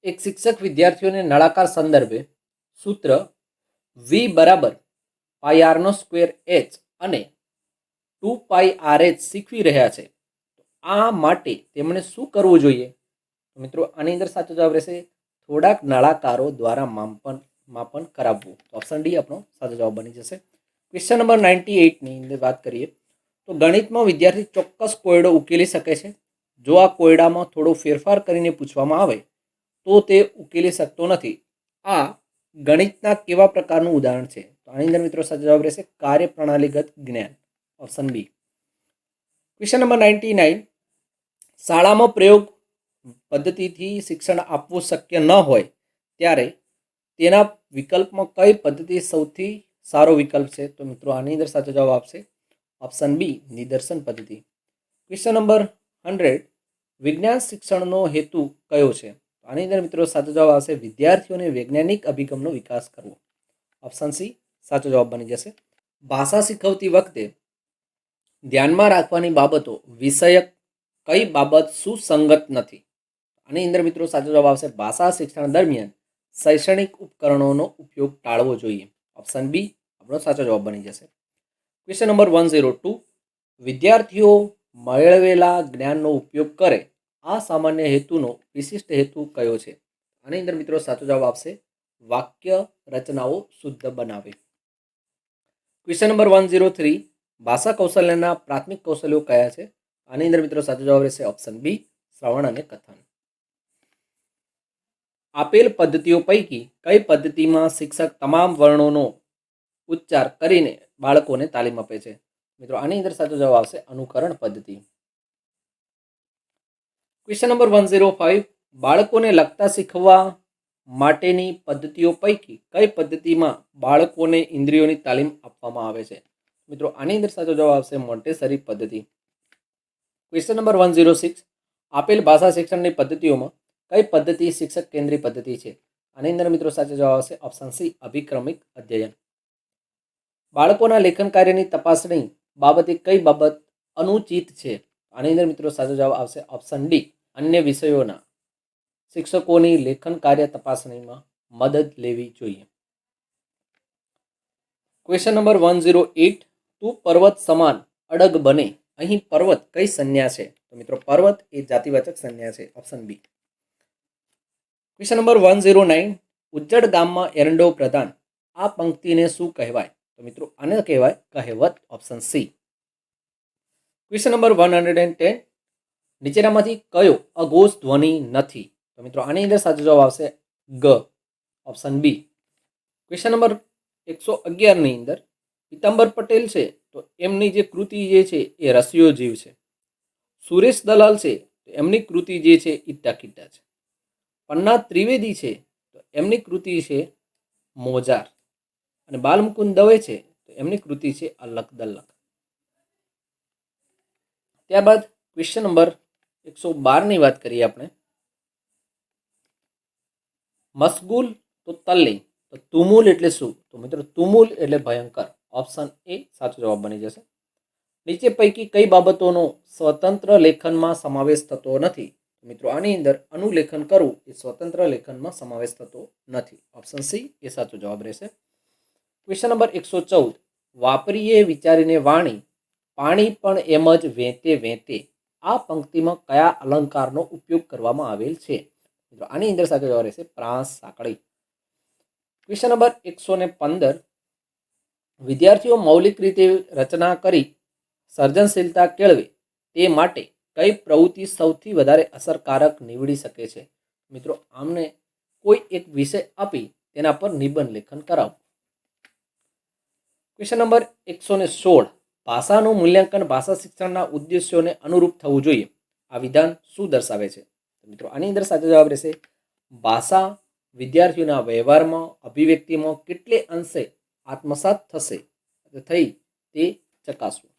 એક શિક્ષક વિદ્યાર્થીઓને નળાકાર સંદર્ભે સૂત્ર V = πr² H અને 2πRH શીખવી રહ્યા છે, આ માટે તેમણે શું કરવું જોઈએ? મિત્રો આની અંદર સાચો જવાબ રહેશે થોડાક નળાકારો દ્વારા માપન કરાવવું. ઓપ્શન ડી આપણો સાચો જવાબ બની જશે. ક્વેશ્ચન નંબર 98ની અંદર વાત કરીએ તો ગણિતમાં વિદ્યાર્થી ચોક્કસ કોયડો ઉકેલી શકે છે. જો આ કોયડામાં થોડો ફેરફાર કરીને પૂછવામાં આવે તો તે ઉકેલી શકતો નથી. આ ગણિતના કેવા પ્રકારનું ઉદાહરણ છે? તો આની અંદર મિત્રો સાચો જવાબ રહેશે કાર્યપ્રણાલીગત જ્ઞાન. Option B. ક્વેશ્ચન નંબર 99, શાળામાં પ્રયોગ પદ્ધતિથી શિક્ષણ આપવું શક્ય ન હોય ત્યારે તેના વિકલ્પમાં કઈ પદ્ધતિ સૌથી સારો વિકલ્પ છે? તો મિત્રો આની અંદર સાચો જવાબ આપશે ઓપ્શન બી, નિદર્શન પદ્ધતિ. ક્વેશ્ચન નંબર 100, વિજ્ઞાન શિક્ષણનો હેતુ કયો છે? આની અંદર મિત્રો સાચો જવાબ આવશે વિદ્યાર્થીઓને વૈજ્ઞાનિક અભિગમનો વિકાસ કરવો. ઓપ્શન સી સાચો જવાબ બની જશે. ભાષા શીખવતી વખતે ધ્યાનમાં રાખવાની બાબતો વિષયક કઈ બાબત સુસંગત નથી? આની અંદર મિત્રો સાચો જવાબ આવશે ભાષા શિક્ષણ દરમિયાન શૈક્ષણિક ઉપકરણોનો ઉપયોગ ટાળવો જોઈએ. ઓપ્શન બી આપણો સાચો જવાબ બની જશે. ક્વેશ્ચન નંબર 102, વિદ્યાર્થીઓ મેળવેલા જ્ઞાનનો ઉપયોગ કરે, આ સામાન્ય હેતુનો વિશિષ્ટ હેતુ કયો છે? આની અંદર મિત્રો સાચો જવાબ આવશે વાક્ય રચનાઓ શુદ્ધ બનાવે. ક્વેશ્ચન નંબર 103, ભાષા કૌશલ્યના પ્રાથમિક કૌશલ્યો કયા છે? આની અંદર મિત્રો સાચો જવાબ રહેશે ઓપ્શન બી, શ્રવણ અને કથન. આપેલ પદ્ધતિઓ પૈકી કઈ પદ્ધતિમાં શિક્ષક તમામ વર્ણોનો ઉચ્ચાર કરીને બાળકોને તાલીમ આપે છે? મિત્રો આની અંદર સાચો જવાબ આવશે અનુકરણ પદ્ધતિ. ક્વેશ્ચન નંબર 105, બાળકોને લખતા શીખવા માટેની પદ્ધતિઓ પૈકી કઈ પદ્ધતિમાં બાળકોને ઇન્દ્રિયોની તાલીમ આપવામાં આવે છે? મિત્રો આની અંદર સાચો જવાબ આવશે મોન્ટેસરી પદ્ધતિ. ક્વેશ્ચન નંબર 106, આપેલ ભાષા શિક્ષણની પદ્ધતિઓમાં કઈ પદ્ધતિ શિક્ષક કેન્દ્રીય પદ્ધતિ છે? આની અંદર મિત્રો સાચો જવાબ આવશે ઓપ્શન સી, અભિક્રમિક અધ્યયન. બાળકોના લેખન કાર્યની તપાસણી બાબતે કઈ બાબત અનુચિત છે? આની અંદર મિત્રો સાચો જવાબ આવશે ઓપ્શન ડી, અન્ય વિષયોના શિક્ષકોની લેખન કાર્ય તપાસણીમાં મદદ લેવી જોઈએ. ક્વેશ્ચન નંબર 108, તું પર્વત સમાન અડગ બને, અહીં પર્વત કઈ સંજ્ઞા છે? તો મિત્રો પર્વત એ જાતિવાચક સંજ્ઞા છે. Option B. ક્વેશ્ચન નંબર 109, ઉજ્જડ ગામમાં એરંડો પ્રધાન, આ પંક્તિને શું કહેવાય? તો મિત્રો આને કહેવાય કહેવત. Option C. ક્વેશ્ચન નંબર 110, નીચેનામાંથી કયો અઘોષ ધ્વનિ નથી? તો મિત્રો આની અંદર સાચો જવાબ આવશે ગ. Option B. ક્વેશ્ચન નંબર 111ની અંદર પીતાંબર પટેલ છે તો એમની જે કૃતિ જે છે એ રસિયો જીવ છે. સુરેશ દલાલ છે તો એમની કૃતિ જે છે એ ટાકીટા છે. પન્ના ત્રિવેદી છે તો એમની કૃતિ છે મોજાર. અને બાલમુકુંદ દવે છે તો એમની કૃતિ છે અલક દલક. ત્યારબાદ ક્વેશ્ચન નંબર 112ની વાત કરીએ આપણે. મશગુલ તો તલ્લી, તો તુમુલ એટલે શું? તો મિત્રો તુમુલ એટલે ભયંકર. ઓપ્શન એ સાચો જવાબ બની જશે. નીચે પૈકી કઈ બાબતોનો સ્વતંત્ર લેખનમાં સમાવેશ થતો નથી? મિત્રો આની અંદર અનુલેખન કરવું એ સ્વતંત્ર લેખનમાં સમાવેશ થતો નથી. ઓપ્શન સી એ સાચો જવાબ રહેશે. ક્વેશ્ચન નંબર 114, વાપરીએ વિચારીને વાણી, પાણી પણ એમ જ વેતે વેતે, આ પંક્તિમાં કયા અલંકારનો ઉપયોગ કરવામાં આવેલ છે? મિત્રો આની અંદર સાચો જવાબ રહેશે પ્રાસ સાંકળી. ક્વેશ્ચન નંબર 115, વિદ્યાર્થીઓ મૌલિક રીતે રચના કરી સર્જનશીલતા કેળવે તે માટે કઈ પ્રવૃત્તિ સૌથી વધારે અસરકારક નીવડી શકે છે? મિત્રો આમને કોઈ એક વિષય આપી તેના પર નિબંધ લેખન કરાવો. ક્વેશ્ચન નંબર 116, ભાષાનું મૂલ્યાંકન ભાષા શિક્ષણના ઉદ્દેશ્યોને અનુરૂપ થવું જોઈએ, આ વિધાન શું દર્શાવે છે? મિત્રો આની અંદર સાચો જવાબ રહેશે ભાષા વિદ્યાર્થીઓના વ્યવહારમાં અભિવ્યક્તિમાં કેટલે અંશે આત્મસાત થઈ તે ચકાસવું.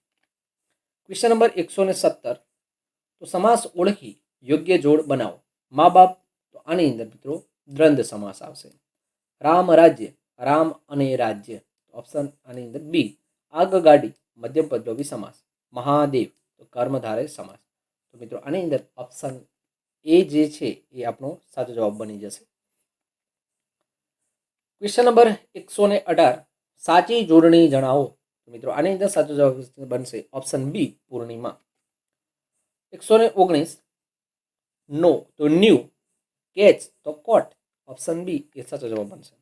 ક્વેશ્ચન નંબર 117, તો સમાસ ઓળખી યોગ્ય જોડ બનાવો. મા બાપ, તો આની અંદર મિત્રો દ્વંદ્વ સમાસ આવશે. રામ રાજ્ય, રામ અને રાજ્ય. ઓપ્શન આની અંદર બી. આગગાડી મધ્યમ પદલોભી સમાસ. મહાદેવ તો કર્મધારય સમાસ. તો મિત્રો આની અંદર ઓપ્શન એ જે છે એ આપણો સાચો જવાબ બની જશે. ક્વેશ્ચન નંબર 118, સાચી જોડણી જણાવો. તો મિત્રો આની અંદર સાચો જવાબ બનશે ઓપ્શન બી પૂર્ણિમા. 119 નો તો ન્યૂ, કેચ તો કોટ, ઓપ્શન બી એ સાચો જવાબ બનશે.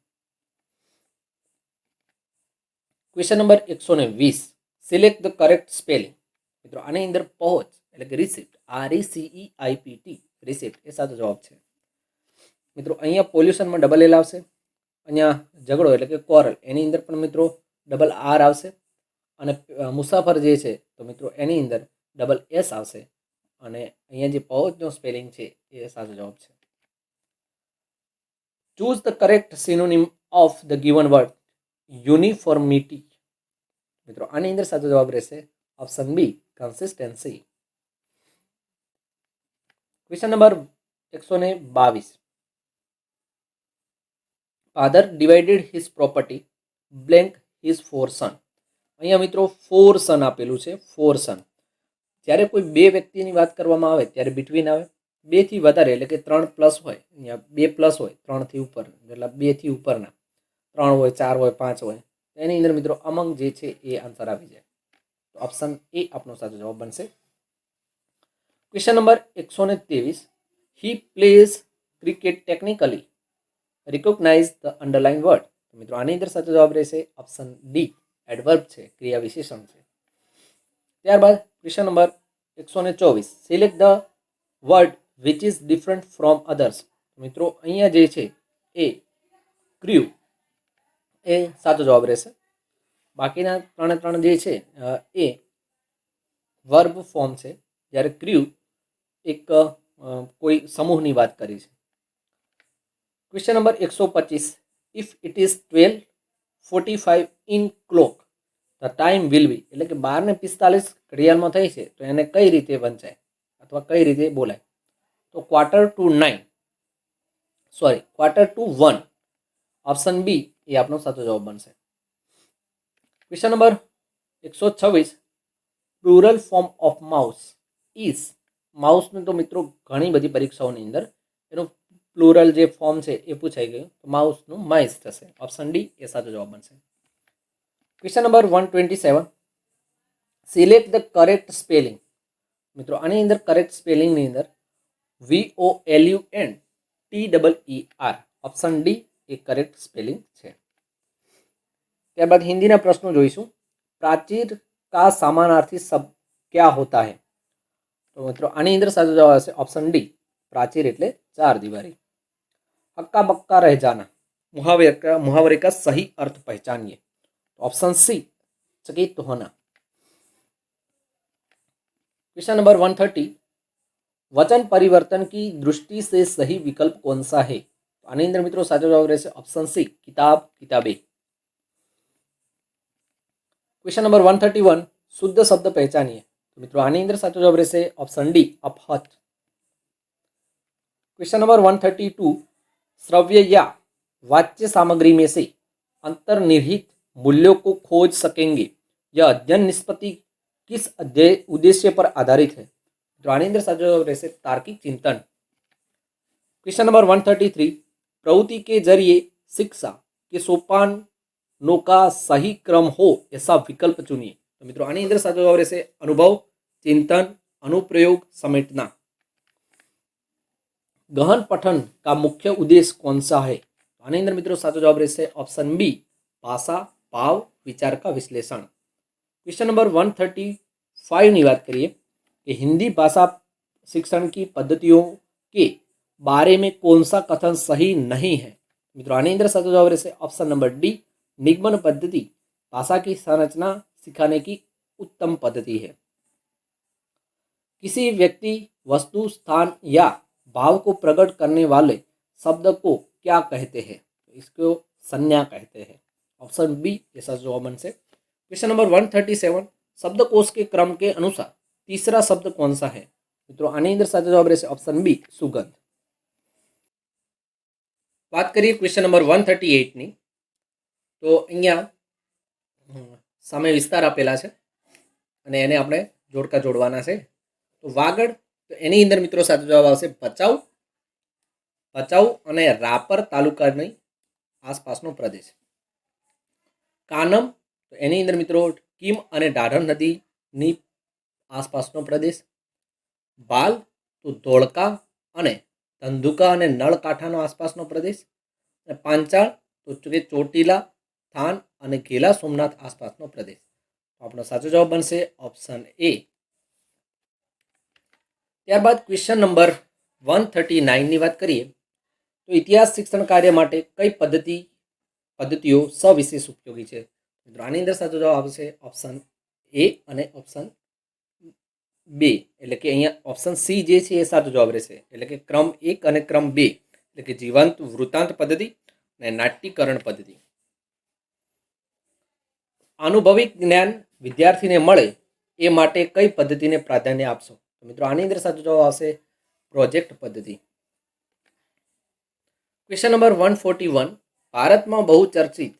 Question number 120 select the correct spelling. મિત્રો આની અંદર પહોંચ એટલે કે રિસિપ્ટ, RECEIPT રિસિપ્ટ એ સાચો જવાબ છે. મિત્રો અહીંયા પોલ્યુશનમાં ડબલ એલ આવશે, અહીંયા ઝઘડો એટલે કે કોરલ એની અંદર પણ મિત્રો ડબલ આર આવશે, અને મુસાફર જે છે તો મિત્રો એની અંદર ડબલ એસ આવશે, અને અહીંયા જે પહોંચનો સ્પેલિંગ છે એ સાચો જવાબ છે. Choose the correct synonym of the given word uniformity. મિત્રો આની અંદર સાચો જવાબ રહેશે option B consistency. Question number 122 father divided his property blank his 4 son. અહીંયા મિત્રો 4 સન આપેલું છે, 4 સન. જ્યારે કોઈ બે વ્યક્તિની વાત કરવામાં આવે ત્યારે બિટવીન આવે, 2 થી વધારે એટલે કે 3 પ્લસ હોય, અહીંયા 2 પ્લસ હોય 3 થી ઉપર, એટલે 2 થી ઉપરના 3 હોય 4 હોય 5 હોય, એની અંદર મિત્રો અમંગ જે છે એ આન્સર આવી જાય. તો ઓપ્શન એ આપણો સાચો જવાબ બનશે. Question number 123 he plays cricket technically recognise the underline word. તો મિત્રો આની અંદર સાચો જવાબ રહેશે ઓપ્શન ડી એડવર્બ છે, ક્રિયા વિશેષણ છે. ત્યારબાદ question number 124 select the word which is different from others. મિત્રો અહીંયા જે છે એ ક્ર્યુ એ સાચો જવાબ રહેશે. બાકીના ત્રણે જે છે એ વર્બ ફોર્મ છે, જ્યારે ક્ર્યુ એક કોઈ સમૂહની વાત કરી છે. Question number 125 if it is 12:45 in clock the time will be, એટલે કે 12:45 ઘડિયાળમાં થઈ છે તો એને કઈ રીતે વંચાય અથવા કઈ રીતે બોલાય? તો ક્વાર્ટર ટુ 1, ઓપ્શન બી એ આપણો સાચો જવાબ બનશે. Question number 126 plural form of mouse is. માઉસનું તો મિત્રો ઘણી બધી પરીક્ષાઓની અંદર એનું પ્લુરલ જે ફોર્મ છે એ પૂછાઈ ગયું, તો માઉસનું માઇસ થશે, ઓપ્શન ડી એ સાચો જવાબ બનશે. Question number 127 select the correct spelling. મિત્રો આની અંદર કરેક્ટ સ્પેલિંગની અંદર VOLUNTEER, ઓપ્શન ડી એ કરેક્ટ સ્પેલિંગ છે. ત્યારબાદ હિન્દીના પ્રશ્નો જોઈશું. પ્રાચીર કા સમાનાર્થી શબ્દ ક્યા હોતા હૈ? તો મિત્રો આની અંદર સાચો જવાબ આવશે ઓપ્શન ડી પ્રાચીર એટલે 4 દીવારી. હક્કા બક્કા રહ જાના मुहावरे का सही अर्थ पहचानिए. ऑप्शन सी चकित होना. क्वेश्चन नंबर 130 वचन परिवर्तन की दृष्टि से सही विकल्प कौन सा है? आनी अंदर मित्रों साचो जवाब रहेशे ऑप्शन सी किताब किताबें. क्वेश्चन नंबर 131 शुद्ध शब्द पहचानिए. तो मित्रों आनी अंदर साचो जवाब रहेशे ऑप्शन डी अपहत. क्वेश्चन नंबर 132 श्रव्य या वाच्य सामग्री में से अंतर्निहित मूल्यों को खोज सकेंगे, यह अध्ययन निष्पत्ति किस उद्देश्य पर आधारित है? तो आनी अंदर साचो जवाब रहेशे तार्किक चिंतन. क्वेश्चन नंबर 133 प्रवृत्ति के जरिए शिक्षा के सोपानों का सही क्रम हो ऐसा विकल्प चुनिए. तो मित्रों आनी अंदर साचो जवाब रहेशे अनुभव, चिंतन, अनुप्रयोग, समेटना. गहन पठन का मुख्य उद्देश्य कौन सा है? आनी अंदर मित्रों साचो जवाब रहेशे ऑप्शन बी भाषा, भाव, विचार का विश्लेषण. क्वेश्चन नंबर 135 की बात करिए कि हिंदी भाषा शिक्षण की पद्धतियों के बारे में कौन सा कथन सही नहीं है? मित्रों आनी अंदर साचो जवाब रहेशे ऑप्शन नंबर डी निगमन पद्धति भाषा की संरचना सिखाने की उत्तम पद्धति है. किसी व्यक्ति, वस्तु, स्थान या भाव को प्रकट करने वाले शब्द को क्या कहते हैं? इसको संज्ञा कहते हैं. ऑप्शन बी ऐसा जवाब बनसे. क्वेश्चन नंबर 137 शब्दकोश के क्रम के अनुसार तीसरा शब्द कौन सा है? मित्रों आनी अंदर साचो जवाब रहेशे ऑप्शन बी सुगंध. बात करिए क्वेश्चन नंबर 138 ની. તો અહીંયા સામે વિસ્તાર આપેલા છે અને એને આપણે જોડકા જોડવાના છે. તો વાગડ, તો એની અંદર મિત્રો સાચો જવાબ આવશે ભચાઉ. ભચાઉ અને રાપર તાલુકાની આસપાસનો પ્રદેશ. કાનમ, તો એની અંદર મિત્રો કીમ અને ડાઢર નદીની આસપાસનો પ્રદેશ, બાલ તો ધોળકા અને ધંધુકા અને નળ કાંઠાનો આસપાસનો પ્રદેશ, અને પાંચાળ તો કે ચોટીલા, થાન અને ઘેલા સોમનાથ આસપાસનો પ્રદેશ. આપણો સાચો જવાબ બનશે ઓપ્શન એ. ત્યારબાદ ક્વેશ્ચન નંબર 139ની વાત કરીએ તો ઇતિહાસ શિક્ષણ કાર્ય માટે કઈ પદ્ધતિઓ સવિશેષ ઉપયોગી છે? મિત્રો આની અંદર સાચો જવાબ આવશે ઓપ્શન એ અને ઓપ્શન બે, એટલે કે અહીંયા ઓપ્શન સી જે છે એ સાચો જવાબ રહેશે. એટલે કે ક્રમ 1 અને ક્રમ 2, એટલે કે જીવાંત વૃત્તાંત પદ્ધતિ અને નાટ્યકરણ પદ્ધતિ. અનુભવી જ્ઞાન વિદ્યાર્થીને મળે એ માટે કઈ પદ્ધતિને પ્રાધાન્ય આપશો? તો મિત્રો આની અંદર સાચો જવાબ આવશે પ્રોજેક્ટ પદ્ધતિ. ક્વેશ્ચન નંબર 141, ભારતમાં બહુ ચર્ચિત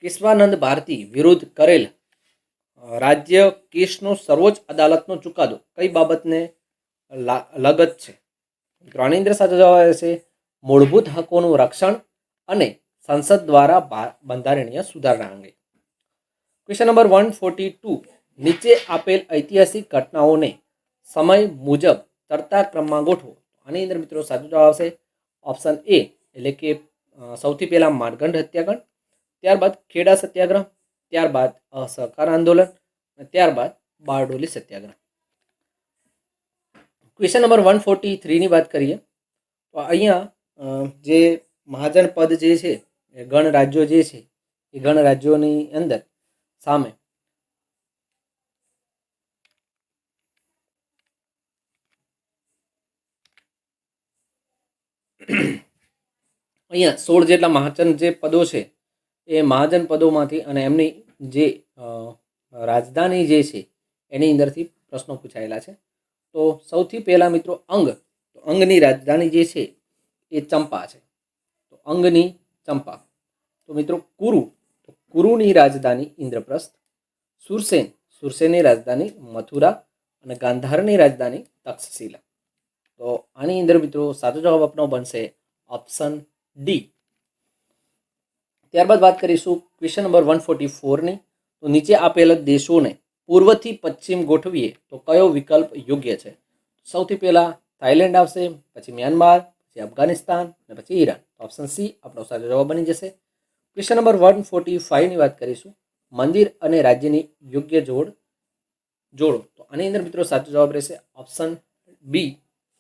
કેશવાનંદ ભારતી વિરુદ્ધ કરેલ રાજ્ય કેસનો સર્વોચ્ચ અદાલતનો ચુકાદો કઈ બાબતને લગત છે? મિત્રો આની અંદર સાચો જવાબ આવશે મૂળભૂત હકોનું રક્ષણ અને સંસદ દ્વારા બંધારણીય સુધારણા અંગે. ક્વેશ્ચન નંબર 142, નીચે આપેલ ઐતિહાસિક ઘટનાઓને સમય મુજબ ચડતા ક્રમમાં ગોઠવો. આની અંદર મિત્રો સાચો જવાબ આવશે ઓપ્શન એ, એટલે કે સૌથી પહેલા માનગઢ હત્યાકાંડ, ત્યારબાદ ખેડા સત્યાગ્રહ, ત્યારબાદ અસહકાર આંદોલન અને ત્યારબાદ બારડોલી સત્યાગ્રહ. ક્વેશ્ચન નંબર 143ની વાત કરીએ તો અહીંયા જે મહાજન પદ જે છે એ ગણ રાજ્યો જે છે એ ગણ રાજ્યોની અંદર સામે અહીંયા 16 જેટલા મહાજન જે પદો છે એ મહાજન પદોમાંથી અને એમની જે રાજધાની જે છે એની અંદરથી પ્રશ્નો પૂછાયેલા છે. તો સૌથી પહેલા મિત્રો અંગની રાજધાની જે છે એ ચંપા છે. તો અંગની ચંપા. તો મિત્રો કુરુની રાજધાની ઇન્દ્રપ્રસ્થ, સુરસેનની રાજધાની મથુરા અને ગાંધારની રાજધાની તક્ષશિલા. તો આની અંદર મિત્રો સાચો જવાબ આપણો બનશે ઓપ્શન ડી. ત્યારબાદ વાત કરીશું ક્વેશ્ચન નંબર 144ની. તો નીચે આપેલ દેશોને પૂર્વથી પશ્ચિમ ગોઠવીએ તો કયો વિકલ્પ યોગ્ય છે? સૌથી પહેલા થાઈલેન્ડ આવશે, પછી મ્યાનમાર, પછી અફઘાનિસ્તાન અને પછી ઈરાન. ઓપ્શન સી આપણો સાચો જવાબ બની જશે. ક્વેશ્ચન નંબર 145ની વાત કરીશું મંદિર અને રાજ્યની યોગ્ય જોડો. તો આની અંદર મિત્રો સાચો જવાબ રહેશે ઓપ્શન બી,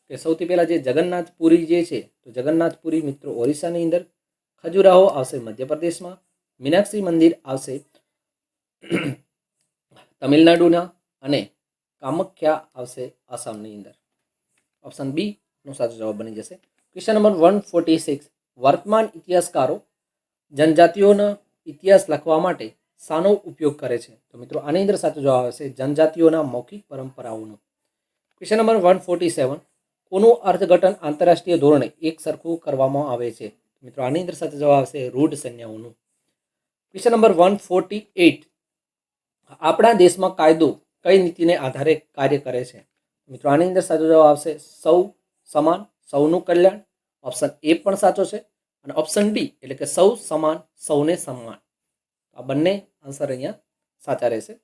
કે સૌથી પહેલા જે જગન્નાથપુરી જે છે તો જગન્નાથપુરી મિત્રો ઓરિસ્સાની અંદર, ખજુરાહો આવશે મધ્યપ્રદેશમાં, મીનાક્ષી મંદિર આવશે તમિલનાડુના અને કામખ્યા આવશે આસામની અંદર. ઓપ્શન બી નો સાચો જવાબ બની જશે. ક્વેશ્ચન નંબર 146, વર્તમાન ઇતિહાસકારો જનજાતિઓના ઇતિહાસ લખવા માટે શાનો ઉપયોગ કરે છે? તો મિત્રો આની અંદર સાચો જવાબ આવશે જનજાતિઓના મૌખિક પરંપરાઓનો. ક્વેશ્ચન નંબર 147, કોનું અર્થઘટન આંતરરાષ્ટ્રીય ધોરણે એક સરખું કરવામાં આવે છે? મિત્રો આની અંદર સાચો જવાબ આવશે રૂઢ સંજ્ઞાઓનું. ક્વેશ્ચન નંબર 148, આપણા દેશમાં કાયદો કઈ નીતિને આધારે કાર્ય કરે છે? મિત્રો આની અંદર સાચો જવાબ આવશે સૌ સમાન સૌનું કલ્યાણ. ઓપ્શન એ પણ સાચો છે અને ઓપ્શન ડી, એટલે કે સૌ સમાન સૌને સન્માન. આ બંને આન્સર અહીંયા સાચા રહેશે.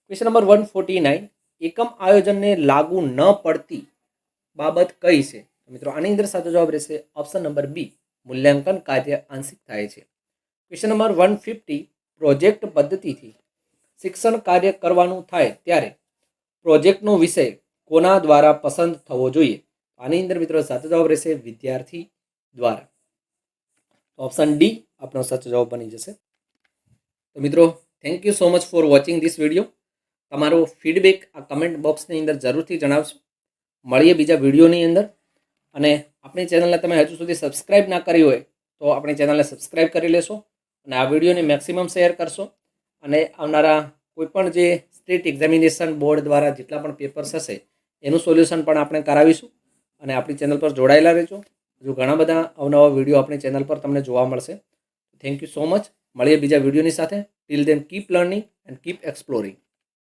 ક્વેશ્ચન નંબર 149, એકમ આયોજનને લાગુ ન પડતી બાબત કઈ છે? મિત્રો આની અંદર સાચો જવાબ રહેશે ઓપ્શન નંબર બી, મૂલ્યાંકન કાર્ય આંશિક થાય છે. ક્વેશ્ચન નંબર 150, પ્રોજેક્ટ પદ્ધતિથી શિક્ષણ કાર્ય કરવાનું થાય ત્યારે પ્રોજેક્ટનો વિષય કોના દ્વારા પસંદ થવો જોઈએ? આની અંદર મિત્રો સાચો જવાબ રહેશે વિદ્યાર્થી દ્વારા. ઓપ્શન ડી આપણો સાચો જવાબ બની જશે. તો મિત્રો thank you so much for watching this video. તમારો ફીડબેક આ કમેન્ટ બોક્સની અંદર જરૂરથી જણાવશો. મળીએ બીજા વિડીયોની અંદર. અને આપણી ચેનલને તમે હજુ સુધી સબસ્ક્રાઈબ ના કરી હોય તો આપણી ચેનલને સબસ્ક્રાઈબ કરી લેશો અને આ વિડીયોને મેક્સિમમ શેર કરશો. અને આવનારા કોઈપણ જે સ્ટેટ એક્ઝામિનેશન બોર્ડ દ્વારા જેટલા પણ પેપર્સ હશે એનું સોલ્યુશન પણ આપણે કરાવીશું. અને આપણી ચેનલ પર જોડાયેલા રહેજો. હજુ ઘણા બધા અવનવા વિડીયો આપણી ચેનલ પર તમને જોવા મળશે. Thank you so much. મળીએ બીજા વિડીયોની સાથે. Till then keep learning and keep exploring.